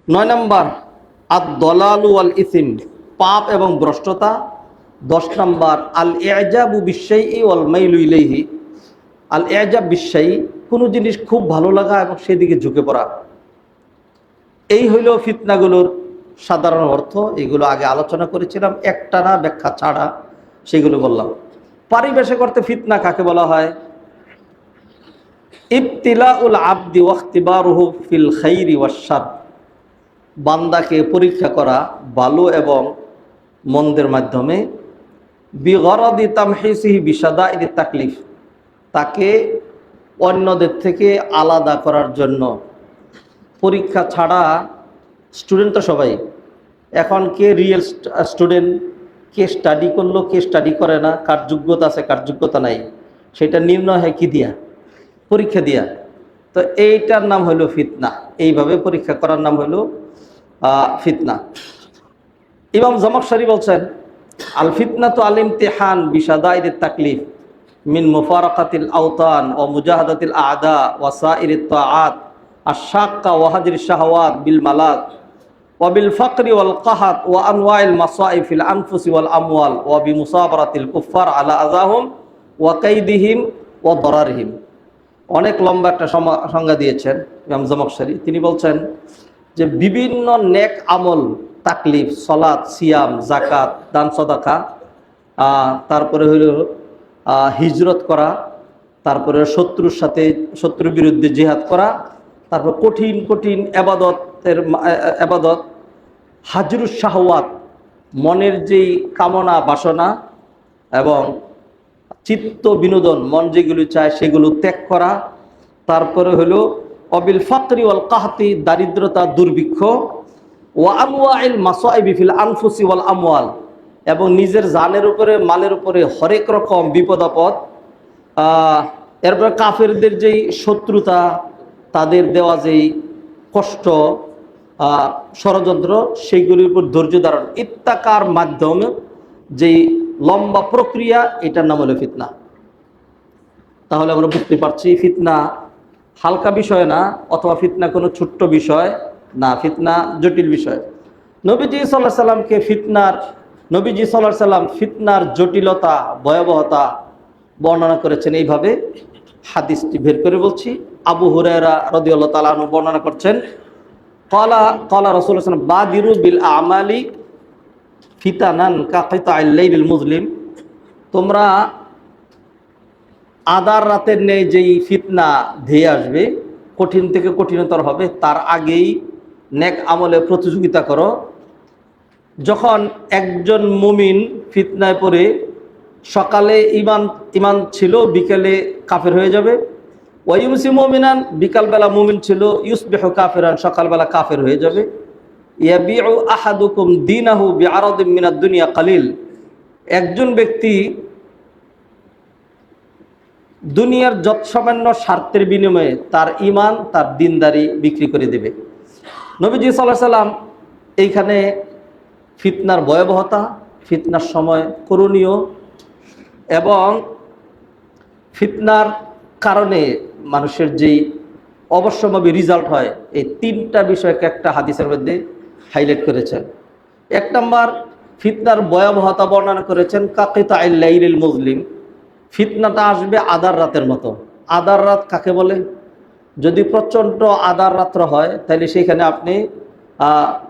9 নম্বর আদ-দলালু ওয়াল ইসম, পাপ এবং ভ্রষ্টতা। 10 নম্বর আল-ইজাবু বিশ-শাইই ওয়াল মাইলু ইলাইহি। আল-ইজাব বিশ-শাইই, কোনো জিনিস খুব ভালো লাগা এবং সেদিকে ঝুঁকে পড়া। এই হইল ফিতনাগুলোর সাধারণ অর্থ। এগুলো আগে আলোচনা করেছিলাম, একটানা ব্যাখ্যা ছাড়া সেগুলো বললাম। পারিভাষিক অর্থে ফিতনা কাকে বলা হয়? ইবতিলাউল আবদি ওয়া ইখতিবারুহু ফিল খাইরি ওয়াশ শার, বান্দাকে পরীক্ষা করা ভালো এবং মন্দের মাধ্যমে। বিগরাদি তামহিসিহি বিশাদাইদি তাকলিফ, তাকে অন্যদের থেকে আলাদা করার জন্য। পরীক্ষা ছাড়া স্টুডেন্ট তো সবাই, এখন কে রিয়েল স্টুডেন্ট, কে স্টাডি করলো, কে স্টাডি করে না, কার যোগ্যতা আছে কার যোগ্যতা নাই, সেটা নির্ণয় হয় কি দিয়া? পরীক্ষা দিয়া। তো এইটার নাম হলো ফিতনা। এইভাবে পরীক্ষা করার নাম হলো ফিতনা। ইমাম জামাখশারী বলছেন, আল ফিতনাতু আল ইমতিহান বিশাদাইদিত তাকলিফ মিন মুফারাকাতিল আওতান ওয়া মুজাহাদাতিল আ'দা ওয়া সাইরিত তাআত আশ-শাক্কা ওয়া হাজরিশ শাহাওয়াত বিল মালাদ ওয়া বিল ফাকরি ওয়াল কাহাত ওয়া আনওয়াইল মাসাইব ফিল আনফুসি ওয়াল আমওয়াল ওয়া বিমুসাবারাতিল কুফফার আলা আযাহুম ওয়া কাইদিহিম ওয়া দারারিহিম। অনেক লম্বা একটা সংজ্ঞা দিয়েছেন ইমাম জামাখশারী। তিনি বলছেন যে বিভিন্ন নেক আমল, তাকলিফ, সলাত, সিয়াম, জাকাত, দান সদাকা, তারপরে হইল হিজরত করা, তারপরে শত্রুর বিরুদ্ধে জিহাদ করা, তারপর কঠিন কঠিন আবাদত, হাজরুস শাহওয়াত, মনের যেই কামনা বাসনা এবং চিত্ত বিনোদন, মন যেগুলো চায় সেগুলো ত্যাগ করা। তারপরে হলো অবিল ফাকরি ওয়াল কাহতি, দারিদ্রতা, দুর্ভিক্ষ। ওয়া আনওয়াইল মাসাইবি ফিল আনফুসি ওয়াল আমওয়াল, এবং নিজের জানের উপরে, মালের উপরে হরেক রকম বিপদ আপদ। এরপরে কাফেরদের যেই শত্রুতা, তাদের দেওয়া যেই কষ্ট, ষড়যন্ত্র, সেইগুলির উপর ধৈর্য ধারণ, ইত্তাকার মাধ্যমে যেই লম্বা প্রক্রিয়া, এটার নাম হলো ফিতনা। তাহলে আমরা বুঝতে পারছি ফিতনা হালকা বিষয় না, অথবা ফিতনা কোনো ছোট্ট বিষয় না, ফিতনা জটিল বিষয়। নবীজি সাল্লাল্লাহু আলাইহি সাল্লামকে নবীজি সাল্লাল্লাহু আলাইহি সাল্লাম ফিতনার জটিলতা, ভয়াবহতা বর্ণনা করেছেন এইভাবে। হাদিসটি বের করে বলছি। আবু হুরায়রা রাদিয়াল্লাহু তাআলা আনহু বর্ণনা করছেন, ক্বালা রাসূলুল্লাহ সাল্লাল্লাহু আলাইহি ওয়াসাল্লাম বাদিরু বিল আমালি ফিতানান কাকিতাইল লাইলিল মুজলিম, তোমরা আধার রাতের নেই যেই ফিতনা ধেয়ে আসবে, কঠিন থেকে কঠিনতর হবে, তার আগেই নেক আমলে প্রতিযোগিতা করো। যখন একজন মুমিন ফিতনায় পড়ে সকালে ইমান ছিল, বিকেলে কাফের হয়ে যাবে। ওয়াইমসি মুমিনান, বিকালবেলা মুমিন ছিল, ইউসবিহু কাফিরান, সকালবেলা কাফের হয়ে যাবে। ইয়াবিউ আহাদুকুম দীনাহু বিআরাদিন মিনাদ দুনিয়া কালিল, একজন ব্যক্তি দুনিয়ার যৎসামান্য স্বার্থের বিনিময়ে তার ইমান, তার দিনদারি বিক্রি করে দেবে। নবীজি সাল্লাল্লাহু আলাইহি সাল্লাম এইখানে ফিতনার ভয়াবহতা, ফিতনার সময় করণীয় এবং ফিতনার কারণে মানুষের যেই অবশ্যম্ভাবী রেজাল্ট হয়, এই তিনটা বিষয়কে একটা হাদিসের মধ্যে হাইলাইট করেছেন। 1 নম্বর, ফিতনার ভয়াবহতা বর্ণনা করেছেন কাকিতাইল লাইলিল মুজলিম, ফিতনাটা আসবে আধার রাতের মতো। আধার রাত কাকে বলে? যদি প্রচণ্ড আধার রাত্র হয়, তাহলে সেখানে আপনি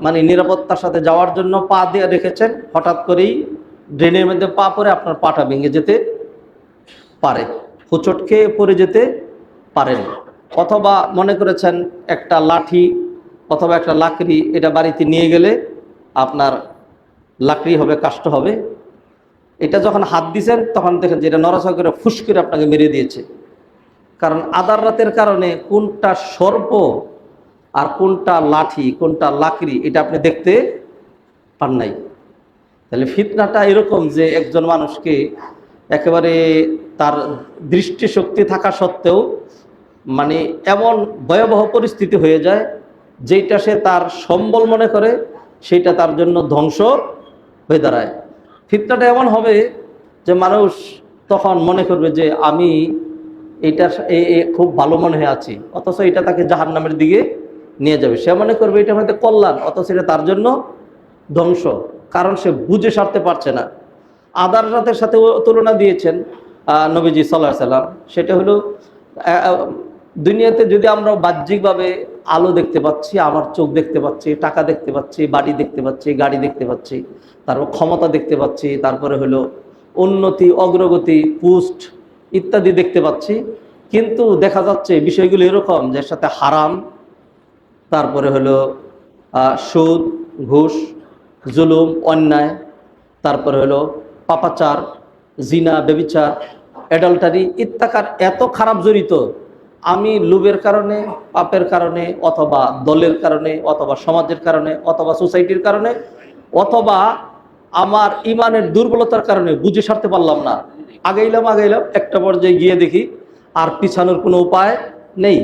মানে নিরাপত্তার সাথে যাওয়ার জন্য পা দিয়ে রেখেছেন, হঠাৎ করেই ড্রেনের মধ্যে পা পড়ে আপনার পাটা ভেঙে যেতে পারে, হোঁচট খেয়ে পড়ে যেতে পারেন। অথবা মনে করেছেন একটা লাঠি অথবা একটা লাকড়ি, এটা বাড়িতে নিয়ে গেলে আপনার লাকড়ি হবে, কাষ্ট হবে। এটা যখন হাত দিছেন তখন দেখেন যে এটা নড়াচড়া করে ফুস করে আপনাকে মেরে দিয়েছে। কারণ আধার রাতের কারণে কোনটা সর্প আর কোনটা লাঠি, কোনটা লাকড়ি, এটা আপনি দেখতে পান নাই। তাহলে ফিতনাটা এরকম যে একজন মানুষকে একেবারে তার দৃষ্টিশক্তি থাকা সত্ত্বেও মানে এমন ভয়াবহ পরিস্থিতি হয়ে যায়, যেটা সে তার সম্বল মনে করে, সেটা তার জন্য ধ্বংস হয়ে দাঁড়ায়। ফিতনাটা এমন হবে যে মানুষ তখন মনে করবে যে আমি এটা খুব ভালো মনে হয়ে আছি, অথচ এটা তাকে জাহান্নামের দিকে নিয়ে যাবে। সে মনে করবে এটা হয়তো কল্যাণ, অথচ এটা তার জন্য ধ্বংস, কারণ সে বুঝে সারতে পারছে না। আদার রাতের সাথে তুলনা দিয়েছেন নবীজি সাল্লাল্লাহু আলাইহি সাল্লাম। সেটা হলো দুনিয়াতে যদি আমরা বাহ্যিকভাবে আলো দেখতে পাচ্ছি, আমার চোখ দেখতে পাচ্ছি, টাকা দেখতে পাচ্ছি, বাড়ি দেখতে পাচ্ছি, গাড়ি দেখতে পাচ্ছি, তারপর ক্ষমতা দেখতে পাচ্ছি, তারপরে হলো উন্নতি, অগ্রগতি, পুষ্ট ইত্যাদি দেখতে পাচ্ছি, কিন্তু দেখা যাচ্ছে বিষয়গুলো এরকম যে সাথে হারাম, তারপরে হলো সুদ, ঘুষ, জুলুম, অন্যায়, তারপরে হলো পাপাচার, জিনা, ব্যভিচার, অ্যাডাল্টারি ইত্যাকার এত খারাপ জড়িত। আমি লোভের কারণে, পাপের কারণে, অথবা দলের কারণে, অথবা সমাজের কারণে, অথবা সোসাইটির কারণে, অথবা আমার ইমানের দুর্বলতার কারণে বুঝে সারতে পারলাম না, আগাইলাম একটা পর্যায়ে গিয়ে দেখি আর পিছানোর কোনো উপায় নেই।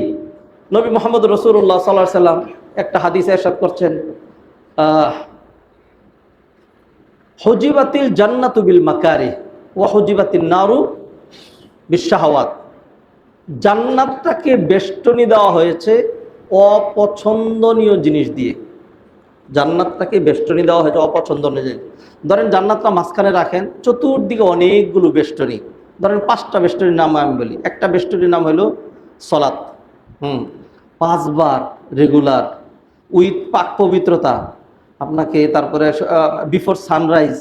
নবী মুহাম্মদ রাসূলুল্লাহ সাল্লাল্লাহু আলাইহি সাল্লাম একটা হাদিসে ইরশাদ করছেন, হুজিবাতিল জান্নাতু বিল মাকারিহ ওয়া হুজিবাতিন নারু বিশ-শাহাওয়াত। জান্নাতটাকে বেষ্টনী দেওয়া হয়েছে অপছন্দনীয় জিনিস দিয়ে। জান্নাতটাকে বেষ্টনী দেওয়া হয়েছে অপছন্দনীয় জিনিস। ধরেন জান্নাতটা মাঝখানে রাখেন, চতুর্দিকে অনেকগুলো বেষ্টনী, ধরেন 5টা বেষ্টনীর নাম আমি বলি। একটা বেষ্টনীর নাম হলো সলাত, 5 বার রেগুলার উইথ পাক পবিত্রতা আপনাকে, তারপরে বিফোর সানরাইজ,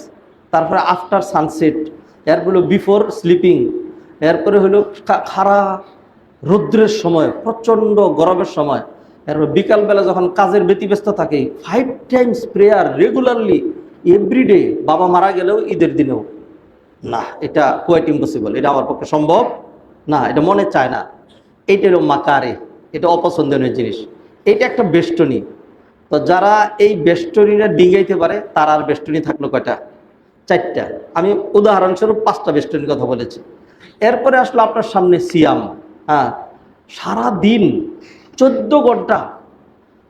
তারপরে আফটার সানসেট, এরপরে বিফোর স্লিপিং, এরপরে হলো খাড়া রৌদ্রের সময়, প্রচণ্ড গরমের সময়, এরপর বিকালবেলা যখন কাজের ব্যতিব্যস্ত থাকে, 5 টাইমস প্রেয়ার রেগুলারলি এভরিডে। বাবা মারা গেলেও, ঈদের দিনেও না, এটা কোয়াইট ইম্পসিবল, এটা আমার পক্ষে সম্ভব না, এটা মনে চায় না। এইটা হলো মাকারে, এটা অপছন্দনীয় জিনিস, এটা একটা বেষ্টনী। তো যারা এই বেষ্টনীটা ডিঙাইতে পারে তার আর বেষ্টনী থাকলো কয়টা? 4টা। আমি উদাহরণস্বরূপ 5টা বেষ্টনীর কথা বলেছি। এরপরে আসলো আপনার সামনে সিয়াম। সারা দিন 14 ঘন্টা,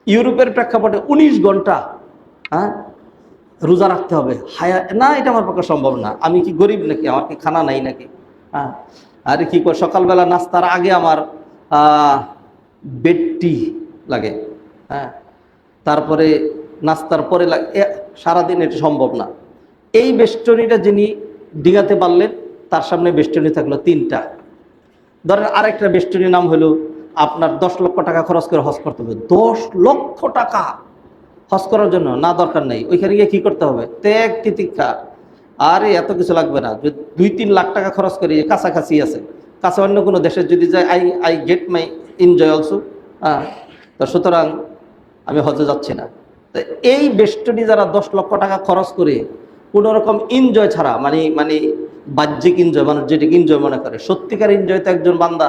ইউরোপের প্রেক্ষাপটে 19 ঘন্টা রোজা রাখতে হবে। হায়া না, এটা আমার পক্ষে সম্ভব না। আমি কি গরিব নাকি? আমার কি খানা নাই নাকি? আরে কি করে, সকালবেলা নাস্তার আগে আমার বেড টি লাগে, তারপরে নাস্তার পরে লাগে, সারাদিন এটা সম্ভব না। এই বেষ্টনীটা যিনি ডিঙাতে পারলেন, তার সামনে বেষ্টনী থাকলো 3টা। ধরেন আরেকটা বেষ্টনীর নাম হলো আপনার 10 লক্ষ টাকা খরচ করে হজ করতে হবে। 10 লক্ষ টাকা হজ করার জন্য? না, দরকার নেই। ওইখানে গিয়ে কী করতে হবে? ত্যাগ তিতিক্ষা। আরে এত কিছু লাগবে না, 2-3 লাখ টাকা খরচ করি, কাছাকাছি আছে, কাছে অন্য কোনো দেশে যদি যাই, I get my enjoy also. তো সুতরাং আমি হজে যাচ্ছি না। তো এই বেষ্টনী যারা 10 লক্ষ টাকা খরচ করে কোনো রকম এনজয় ছাড়া, মানে বাহ্যিক এনজয়, মানুষ যেটাকে এনজয় মনে করে, সত্যিকার এনজয় তো একজন বান্দা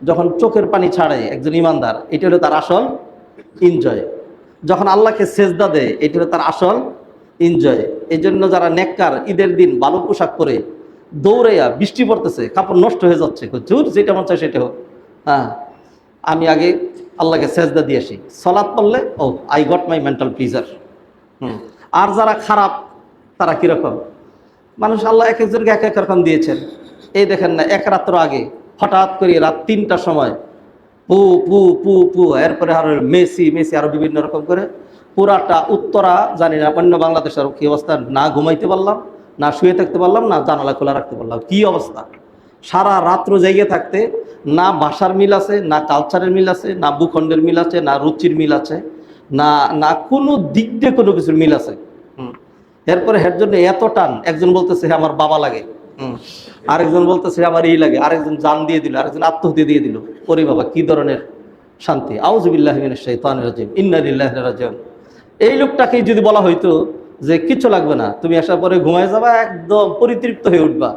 যখন চোখের পানি ছাড়ে, একজন ইমানদার, এটা হলো তার আসল এনজয়। যখন আল্লাহকে সেজদা দেয়, এটা হলো তার আসল এনজয়। এই জন্য যারা নেককার, ঈদের দিন ভালো পোশাক পরে দৌড়াইয়া, বৃষ্টি পড়তেছে, কাপড় নষ্ট হয়ে যাচ্ছে, জোর যেটা মন চায় সেটা হোক, আমি আগে আল্লাহকে সেজদা দিয়ে আসি, সালাত পড়লে I got my mental pleasure. আর যারা খারাপ তারা কীরকম মানুষ, আল্লাহ এক একজনকে এক এক রকম দিয়েছেন। এই দেখেন না, এক রাত্র আগে হঠাৎ করে রাত 3টার সময় পু পু পু পু, এরপরে আরো মেসি আরো বিভিন্ন রকম করে পুরাটা উত্তরা, জানি না অন্য বাংলাদেশের কি অবস্থা, না ঘুমাইতে পারলাম, না শুয়ে থাকতে পারলাম, না জানালা খোলা রাখতে পারলাম। কি অবস্থা! সারা রাত্র জেগে থাকতে না ভাষার মিল আছে, না কালচারের মিল আছে, না ভূখণ্ডের মিল আছে, না রুচির মিল আছে, না কোনো দিক দিয়ে কোনো কিছুর মিল আছে। এরপরে এর জন্য এত টান, একজন বলতেছে আমার বাবা লাগে, আরেকজন বলতেছে আমার এই লাগে, আরেকজন জান দিয়ে দিল, আরেকজন আত্মহত্যা দিয়ে দিল। ওরে বাবা, কি ধরনের শান্তি! আউযু বিল্লাহি মিনাশ শাইতানির রাজিম, ইন্না লিল্লাহি ওয়া ইন্না ইলাইহি রাজিউন। এই লোকটাকেই যদি বলা হইতো যে কিচ্ছু লাগবে না, তুমি আসার পরে ঘুমায় যাবা, একদম পরিতৃপ্ত হয়ে উঠবা,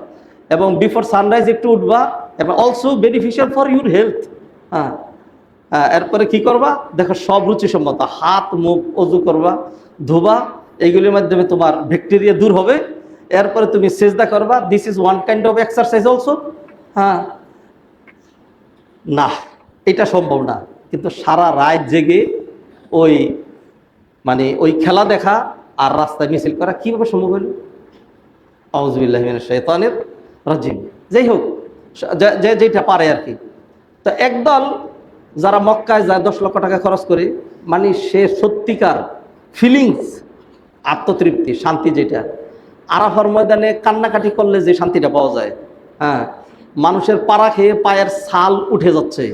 এবং বিফোর সানরাইজ একটু উঠবা, এবং also beneficial for your health. এরপরে কি করবা দেখো, সব রুচিসম্মত, হাত মুখ অজু করবা, ধোবা, এইগুলির মাধ্যমে তোমার ব্যাকটেরিয়া দূর হবে। এরপরে তুমি সেজদা করবা, this is one kind of exercise also. না, এটা সম্ভব না। কিন্তু সারা রাত জেগে ওই খেলা দেখা আর রাস্তায় মিছিল করা কিভাবে সম্ভব হলো? আউযু বিল্লাহি মিনাশ শাইতানির রাজিম। যাই হোক, যেটা পারে আর কি। তো একদল যারা মক্কায় যায় 10 লক্ষ টাকা খরচ করে, মানে সে সত্যিকার ফিলিংস, আত্মতৃপ্তি, শান্তি, যেটা আরাফার ময়দানে কান্নাকাটি করলে যে শান্তিটা পাওয়া যায়, হ্যাঁ, মানুষের পাড়া খেয়ে পায়ের ছাল উঠে যাচ্ছে,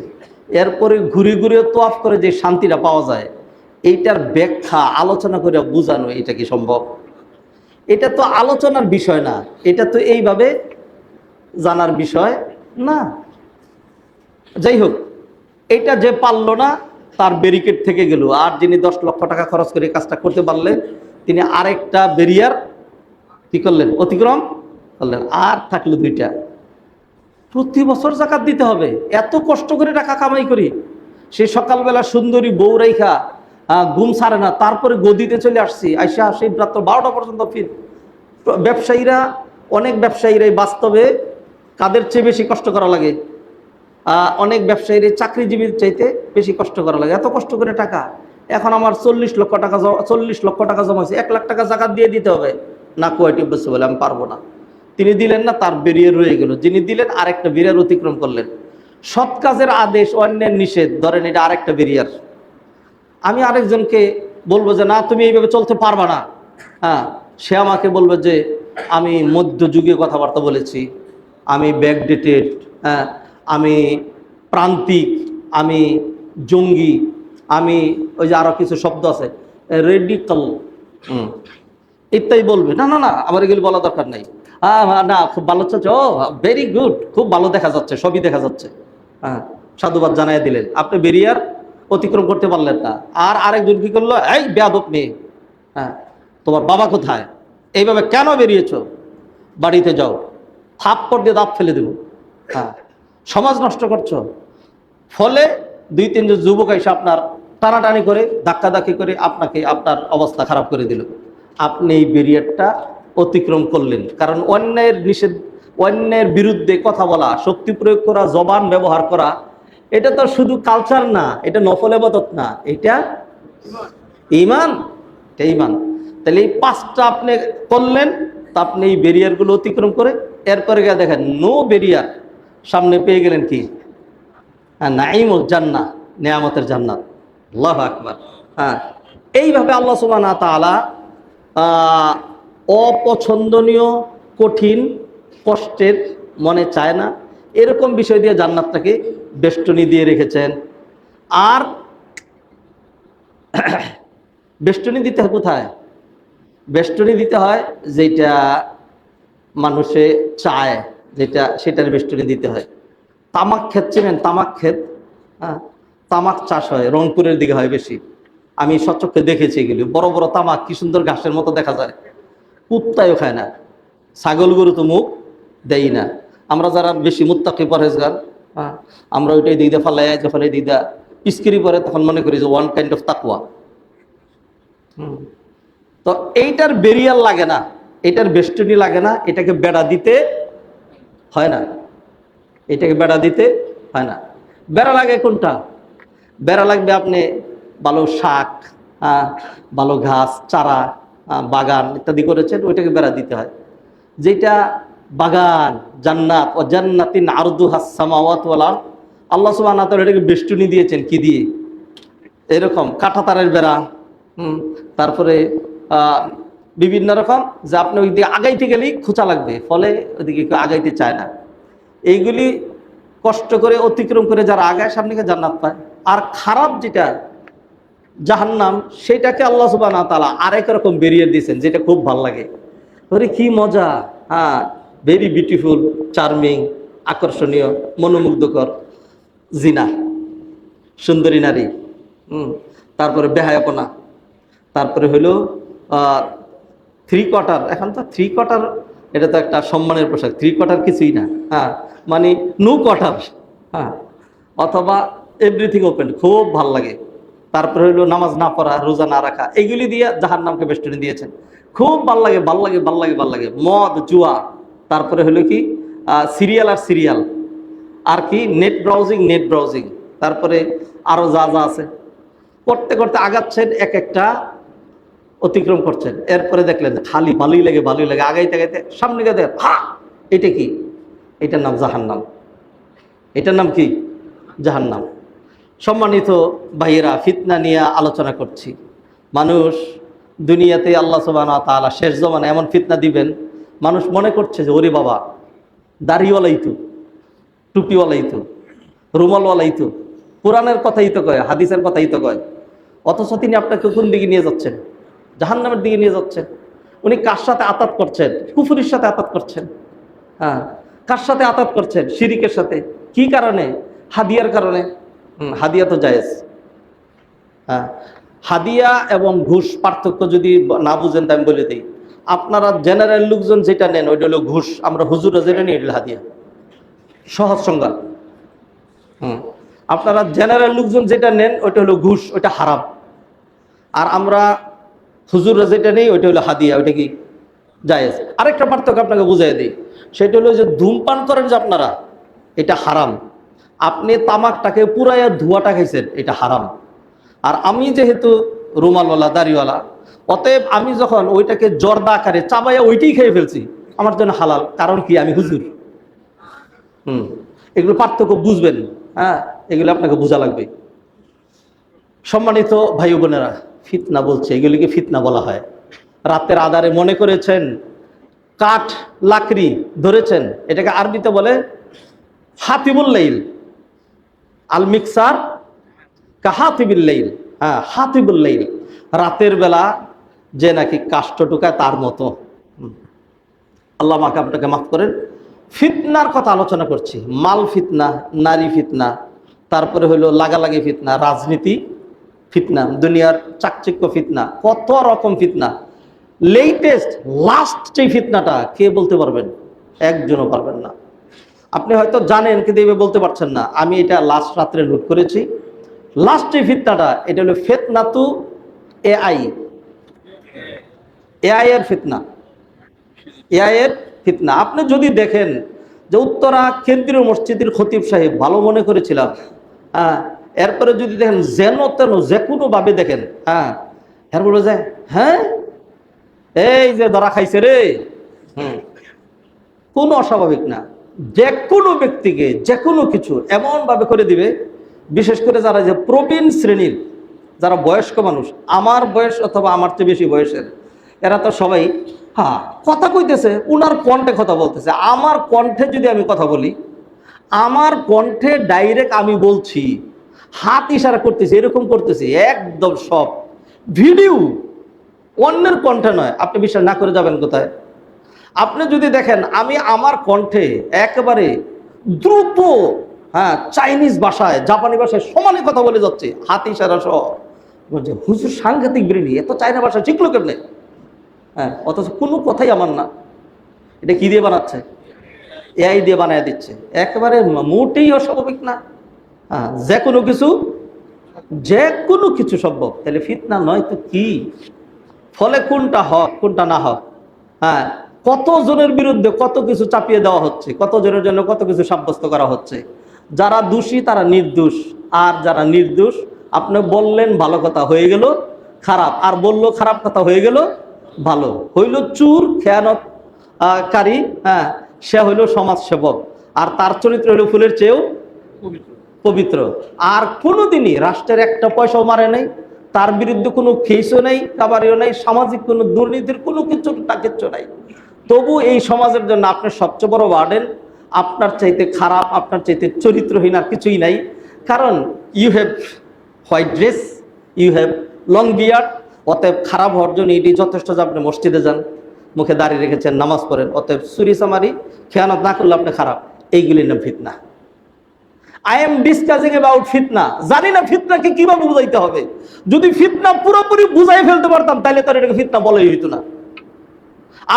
এরপরে ঘুরে ঘুরে তোয়াফ করে যে শান্তিটা পাওয়া যায়, এইটার ব্যাখ্যা আলোচনা করে বোঝানো এটা কি সম্ভব? এটা তো আলোচনার বিষয় না, এটা তো এইভাবে জানার বিষয় না। যাই হোক, এটা যে পারল না তার ব্যারিকেড থেকে গেল, আর যিনি 10 লক্ষ টাকা খরচ করে কাজটা করতে পারলেন তিনি আরেকটা ব্যারিয়ার কি করলেন? অতিক্রম করলেন। আর থাকলো 2টা। প্রতি বছর যাকাত দিতে হবে, এত কষ্ট করে টাকা কামাই করি, সে সকালবেলা সুন্দরী বউ রেখা ঘুম ছাড়ে না, তারপরে গদিতে চলে আসছি, আইসা সেই রাত্র 12টা পর্যন্ত ফির। ব্যবসায়ীরা, অনেক ব্যবসায়ীরাই বাস্তবে কাদের চেয়ে বেশি কষ্ট করা লাগে? অনেক ব্যবসায়ীরা চাকরিজীবীর চাইতে বেশি কষ্ট করা লাগে। এত কষ্ট করে টাকা, এখন আমার 40 লক্ষ টাকা জমাইছে, 1 লাখ টাকা জাকাত দিয়ে দিতে হবে না, কোয়াইটি বসে বলে আমি পারবো না। তিনি দিলেন না, তার বেরিয়ে রয়ে গেল। যিনি দিলেন আরেকটা বেরিয়ার অতিক্রম করলেন। সৎ কাজের আদেশ, অন্যের নিষেধ, ধরেন এটা আরেকটা বেরিয়ার। আমি আরেকজনকে বলবো যে না তুমি এইভাবে চলতে পারবা না, হ্যাঁ, সে আমাকে বলবে যে আমি মধ্যযুগে কথাবার্তা বলেছি, আমি ব্যাকডেটেড, হ্যাঁ, আমি প্রান্তিক, আমি জঙ্গি, আমি ওই যে আরো কিছু শব্দ আছে, রেডিকাল, ইত্যাদি বলবে। না না না, আমার এগুলো বলা দরকার নাই। না খুব ভালো চলছে, ও ভেরি গুড, খুব ভালো দেখা যাচ্ছে, সবই দেখা যাচ্ছে, হ্যাঁ, সাধুবাদ জানাই দিলেন, আপনি বেরিয়ার অতিক্রম করতে পারলেন না। আর আরেকজন কি করলো, এই বেয়াদব মেয়ে, হ্যাঁ, তোমার বাবা কোথায়, এইভাবে কেন বেরিয়েছো, বাড়িতে যাও, থাপ্পড় দিয়ে দাঁত ফেলে দেবো, হ্যাঁ, সমাজ নষ্ট করছো। ফলে 2-3 জন যুবক এসে আপনার টানাটানি করে, ধাক্কাধাক্কি করে আপনাকে, আপনার অবস্থা খারাপ করে দিল। আপনি এই ব্যারিয়ারটা অতিক্রম করলেন। কারণ অন্যায়ের নিষেধ, অন্যায়ের বিরুদ্ধে কথা বলা, শক্তি প্রয়োগ করা, জবান ব্যবহার করা, এটা তো শুধু কালচার না, এটা নফল ইবাদত না, এটা ঈমান, এটা ঈমান। তাহলে এই 5টা আপনি করলেন, তা আপনি এই ব্যারিয়ারগুলো অতিক্রম করে এরপরে গিয়ে দেখেন নো ব্যারিয়ার, সামনে পেয়ে গেলেন কি? নাঈমুল জান্নাহ, নেয়ামতের জান্নাত। আল্লাহু আকবার। হ্যাঁ, এইভাবে আল্লাহ সুবহানাহু ওয়া তাআলা অপছন্দনীয়, কঠিন, কষ্টের, মনে চায় না এরকম বিষয় দিয়ে জান্নাতটাকে বেষ্টনী দিয়ে রেখেছেন। আর বেষ্টনী দিতে হয় কোথায়? বেষ্টনী দিতে হয় যেটা মানুষে চায়, যেটা, সেটার বেষ্টনী দিতে হয়। তামাক ক্ষেত চেনেন? তামাক ক্ষেত, হ্যাঁ, তামাক চাষ হয় রংপুরের দিকে হয় বেশি। আমি সচক্ষে দেখেছি এগুলি, বড় বড় তামাক, কি সুন্দর ঘাসের মতো দেখা যায়। কুত্তায়ও খায় না, ছাগল গরু তো মুখ দেই না। আমরা যারা বেশি মুত্তাকি পরহেজগার, হ্যাঁ, আমরা ওইটাই দিদা ফালাই, যখন এই দিদা পিচকিরি পরে তখন মনে করি যে ওয়ান কাইন্ড অফ তাকওয়া। তো এইটার বেরিয়ার লাগে না, এটার বেষ্টনী লাগে না, এটাকে বেড়া দিতে হয় না, এটাকে বেড়া দিতে হয় না। বেড়া লাগে কোনটা? বেড়া লাগবে আপনি ভালো শাক, ভালো ঘাস, চারা, বাগান ইত্যাদি করেছেন, ওইটাকে বেড়া দিতে হয়। যেটা বাগান, জান্নাত, ও জান্নাতিন আরদুহাস সামাওয়াতু ওয়াল আরদ, আল্লাহ সুবহানাহু ওয়া তাআলা এটাকে বেষ্টনী দিয়েছেন কি দিয়ে? এরকম কাঁটাতারের বেড়া, তারপরে বিভিন্ন রকম, যে আপনি ওই দিকে আগাইতে গেলেই খোঁচা লাগবে, ফলে ওইদিকে কেউ আগাইতে চায় না। এইগুলি কষ্ট করে অতিক্রম করে যারা আগায় সামনে জান্নাত পায়। আর খারাপ যেটা জাহান্নাম, সেটাকে আল্লাহ সুবহানাহু ওয়া তাআলা আরেক রকম বেরিয়ে দিয়েছেন, যেটা খুব ভালো লাগে। ওরে কি মজা, হ্যাঁ, ভেরি বিউটিফুল, চার্মিং, আকর্ষণীয়, মনোমুগ্ধকর, জিনা, সুন্দরী নারী, তারপরে বেহায়াপনা, তারপরে হলো 3/4। এখন তো 3/4 এটা তো একটা সম্মানের পোশাক, 3/4 কিছুই না, হ্যাঁ, মানে নো কোয়ার্টার, হ্যাঁ, অথবা এভরিথিং ওপেন, খুব ভাল লাগে। তারপরে হলো নামাজ না পড়া, রোজা না রাখা, এগুলি দিয়ে জাহান্নামকে বেষ্টনী দিয়েছেন। খুব ভাল লাগে, ভাল লাগে, ভাল লাগে, ভাল লাগে। মদ, জুয়া, তারপরে হলো কি সিরিয়াল, আর সিরিয়াল, আর কি নেট ব্রাউজিং, তারপরে আরো যা যা আছে, করতে করতে আগাচ্ছেন, এক একটা অতিক্রম করছেন। এরপরে দেখলেন খালি ভালোই লাগে, আগাইতে আগাইতে সামনে গিয়ে দেখেন, হা, এটা কি? এটার নাম জাহান্নাম। এটার নাম কি? জাহান্নাম। সম্মানিত ভাইয়েরা, ফিতনা নিয়ে আলোচনা করছি। মানুষ দুনিয়াতে আল্লাহ সুবহানাহু ওয়া তাআলা শেষ জমানায় এমন ফিতনা দিবেন, মানুষ মনে করছে যে ওরে বাবা, দাড়িওয়ালাই তো, টুপিওয়ালাই তো, রুমালওয়ালাই তো, কোরআনের কথাই তো কয়, হাদিসের কথাই তো কয়। অথচ তিনি আপনাকে কোন দিকে নিয়ে যাচ্ছেন? জাহান্নামের দিকে নিয়ে যাচ্ছেন। উনি কার সাথে আতাত করছেন? কুফরির সাথে আতাত করছেন। হ্যাঁ, কার সাথে আতাত করছেন? শিরিকের সাথে। কি কারণে? হাদিয়ার কারণে। হাদিয়া তো জায়েজ। হ্যাঁ, হাদিয়া এবং ঘুষ পার্থক্য যদি না বুঝেন তা আমি বলে দিই। আপনারা জেনারেল লোকজন যেটা নেন ওইটা হলো ঘুষ, আমরা হুজুরা যেটা নিই এটা হাদিয়া। সহজ সংজ্ঞা। আপনারা জেনারেল লোকজন যেটা নেন ওইটা হলো ঘুষ, ওইটা হারাম। আর আমরা হুজুররা যেটা নেই ওইটা হলো হাদিয়া, ওইটা কি জায়েজ। আরেকটা পার্থক্য আপনাকে বুঝাই দিই, সেটা হলো যে ধূমপান করেন যে আপনারা, এটা হারাম। আপনি তামাকটাকে পুরাইয়া ধোঁয়াটা খাইছেন, এটা হারাম। আর আমি যেহেতু রুমালওয়ালা, দাড়িওয়ালা, অতএব আমি যখন ওইটাকে জর্দা আকারে চাবাইয়া ওইটাই খেয়ে ফেলছি, আমার জন্য হালাল। কারণ কি? আমি হুজুর। এগুলো পার্থক্য বুঝবেন। হ্যাঁ, এগুলো আপনাকে বোঝা লাগবে। সম্মানিত ভাই বোনেরা, ফিতনা বলছে, এগুলিকে ফিতনা বলা হয়। রাতের আধারে মনে করেছেন কাঠ লাকড়ি ধরেছেন, এটাকে আরবিতে বলে হাতিবুল লাইল। আল মিক্সার কাহাতিবুল লাইল। হ্যাঁ, হাতিবুল লাইল, রাতের বেলা যে নাকি কাষ্ঠ টুকায় তার মতো। আল্লাহ আমাকে আপনাকে মাফ করেন। ফিতনার কথা আলোচনা করছি। মাল ফিতনা, নারী ফিতনা, তারপরে হলো লাগালাগি ফিতনা, রাজনীতি ফিতনা, দুনিয়ার চাকচিক্য ফিতনা, কত রকম ফিতনা। লেটেস্ট লাস্ট যে ফিতনাটা কে বলতে পারবেন? একজনও পারবেন না। আপনি হয়তো জানেন কিন্তু এভাবে বলতে পারছেন না। আমি এটা লাস্ট রাত্রে নোট করেছি। লাস্ট যে ফিতনাটা, এটা হলো ফিতনাতু এআই। এআই এর ফিতনা, এআই এর ফিতনা। আপনি যদি দেখেন যে উত্তরা কেন্দ্রীয় মসজিদের খতিব সাহেব ভালো মনে করেছিলাম, হ্যাঁ, এরপরে যদি দেখেন যেন তেন যে কোনো ভাবে দেখেন, হ্যাঁ, এরপরে যায়, হ্যাঁ, এই যে ধরা খাইছে রে। কোনো অস্বাভাবিক না। যে কোনো ব্যক্তিকে যে কোনো কিছু এমন ভাবে করে দিবে, বিশেষ করে যারা যে প্রবীণ শ্রেণীর, যারা বয়স্ক মানুষ, আমার বয়স অথবা আমার চেয়ে বেশি বয়সের, এরা তো সবাই হ্যাঁ কথা কইতেছে, উনার কণ্ঠে কথা বলতেছে। আমার কণ্ঠে যদি আমি কথা বলি, আমার কণ্ঠে ডাইরেক্ট আমি বলছি, হাত ইশারা করতেছি, এরকম করতেছি, একদম সব ভিডিও, অন্যের কণ্ঠে নয়। আপনি বিশ্বাস না করে যাবেন কোথায়? আপনি যদি দেখেন আমি আমার কণ্ঠে একেবারে দ্রুত, হ্যাঁ, চাইনিজ ভাষায়, জাপানি ভাষায় সমানে কথা বলে যাচ্ছে, হাত ইশারা সহ। বলছে হুজুর সাংঘাতিক বেরিয়ে, এত চাইনা ভাষা শিখলো কেমনে? হ্যাঁ, অথচ কোনো কথাই আমার না। এটা কি দিয়ে বানাচ্ছে? এআই দিয়ে বানায় দিচ্ছে। একেবারে মোটেই অস্বাভাবিক না। হ্যাঁ, যে কোনো কিছু সম্ভব। তাহলে ফিতনা নয় তো কি? ফলে কোনটা হক কোনটা না হক? হ্যাঁ, কত জনের বিরুদ্ধে কত কিছু চাপিয়ে দেওয়া হচ্ছে, কত জনের জন্য কত কিছু সাব্যস্ত করা হচ্ছে। যারা দোষী তারা নির্দোষ, আর যারা নির্দোষ, আপনি বললেন ভালো কথা হয়ে গেল খারাপ, আর বললো খারাপ কথা হয়ে গেল ভালো। হইল চুর, খেয়ানত কারী, হ্যাঁ, সে হইল সমাজ সেবক, আর তার চরিত্র হইল ফুলের চেয়েও পবিত্র। আর কোনোদিনই রাষ্ট্রের একটা পয়সাও মারে নাই, তার বিরুদ্ধে কোনো কেসও নেই, কাবারিও নেই, সামাজিক কোনো দুর্নীতির কোনো কিছু নাই। তবু এই সমাজের জন্য আপনার সবচেয়ে বড় বার্ডেন। আপনার চাইতে খারাপ, আপনার চাইতে চরিত্রহীন আর কিছুই নাই। কারণ you have white dress, you have long beard. অতএব খারাপ হওয়ার জন্য এটি যথেষ্ট যে আপনি মসজিদে যান, মুখে দাঁড়িয়ে রেখেছেন, নামাজ পড়েন। অতএব চুরি চামারি খেয়ানত না করলে আপনি খারাপ। এইগুলির নাম ফিতনা। আই এম ডিসকাসিং অ্যাবাউট ফিতনা। জানি না ফিতনাকে কিভাবে বুঝাইতে হবে। যদি ফিতনা পুরোপুরি বুঝাই ফেলতে পারতাম তাহলে তার এটাকে ফিতনা বলাই হইতো না।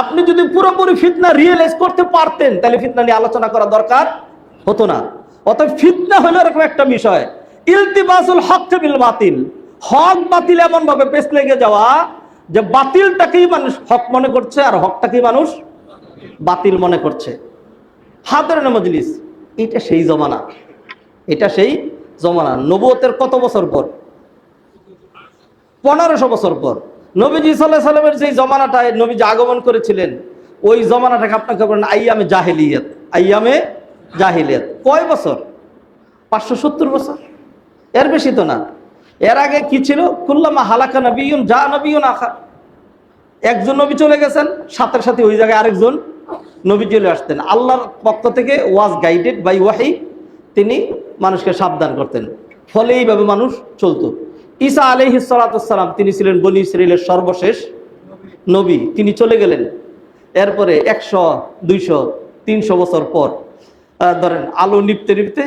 আপনি যদি পুরোপুরি ফিতনা রিয়েলাইজ করতে পারতেন তাহলে ফিতনা নিয়ে আলোচনা করা দরকার হতো না। অতএব ফিতনা হলো এরকম একটা বিষয়, ইলতিবাসুল হক বিল বাতিল। হক বাতিল এমন ভাবে পেছ লেগে যাওয়া যে বাতিলটাকেই মানুষ হক মনে করছে আর হকটাকেই মানুষ বাতিল মনে করছে। হাদিরের মজলিস, এটা সেই জমানা, এটা সেই জমানা। নবুয়তের কত বছর পর? 1500 বছর পর। নবীজি সাল্লাল্লাহু আলাইহি সাল্লামের যেই জমানাটায় নবীজি আগমন করেছিলেন, ওই জমানাটাকে আপনাকে বলেন আইয়ামে জাহেলিয়াত। আইয়ামে জাহেলিয়াত কয় বছর? 570 বছর। এর বেশি তো না। এর আগে কি ছিল? কুল্লামা হালাকা নবিয়ুন যা নবিয়ুন আখার, একজন নবী চলে গেছেন, সাথে সাথে ওই জায়গায় আরেকজন নবী চলে আসতেন। আল্লাহর পক্ষ থেকে ওয়াজ গাইডেড বাই ওয়াহি, তিনি মানুষকে সাবধান করতেন, ফলে এইভাবে মানুষ চলতো। ঈসা আলাইহিস সালাতু ওয়াস সালাম, তিনি ছিলেন বনী ইসরাইলের সর্বশেষ নবী, তিনি চলে গেলেন। এরপরে 100, 200, 300 বছর পর ধরেন আলো নিভতে নিভতে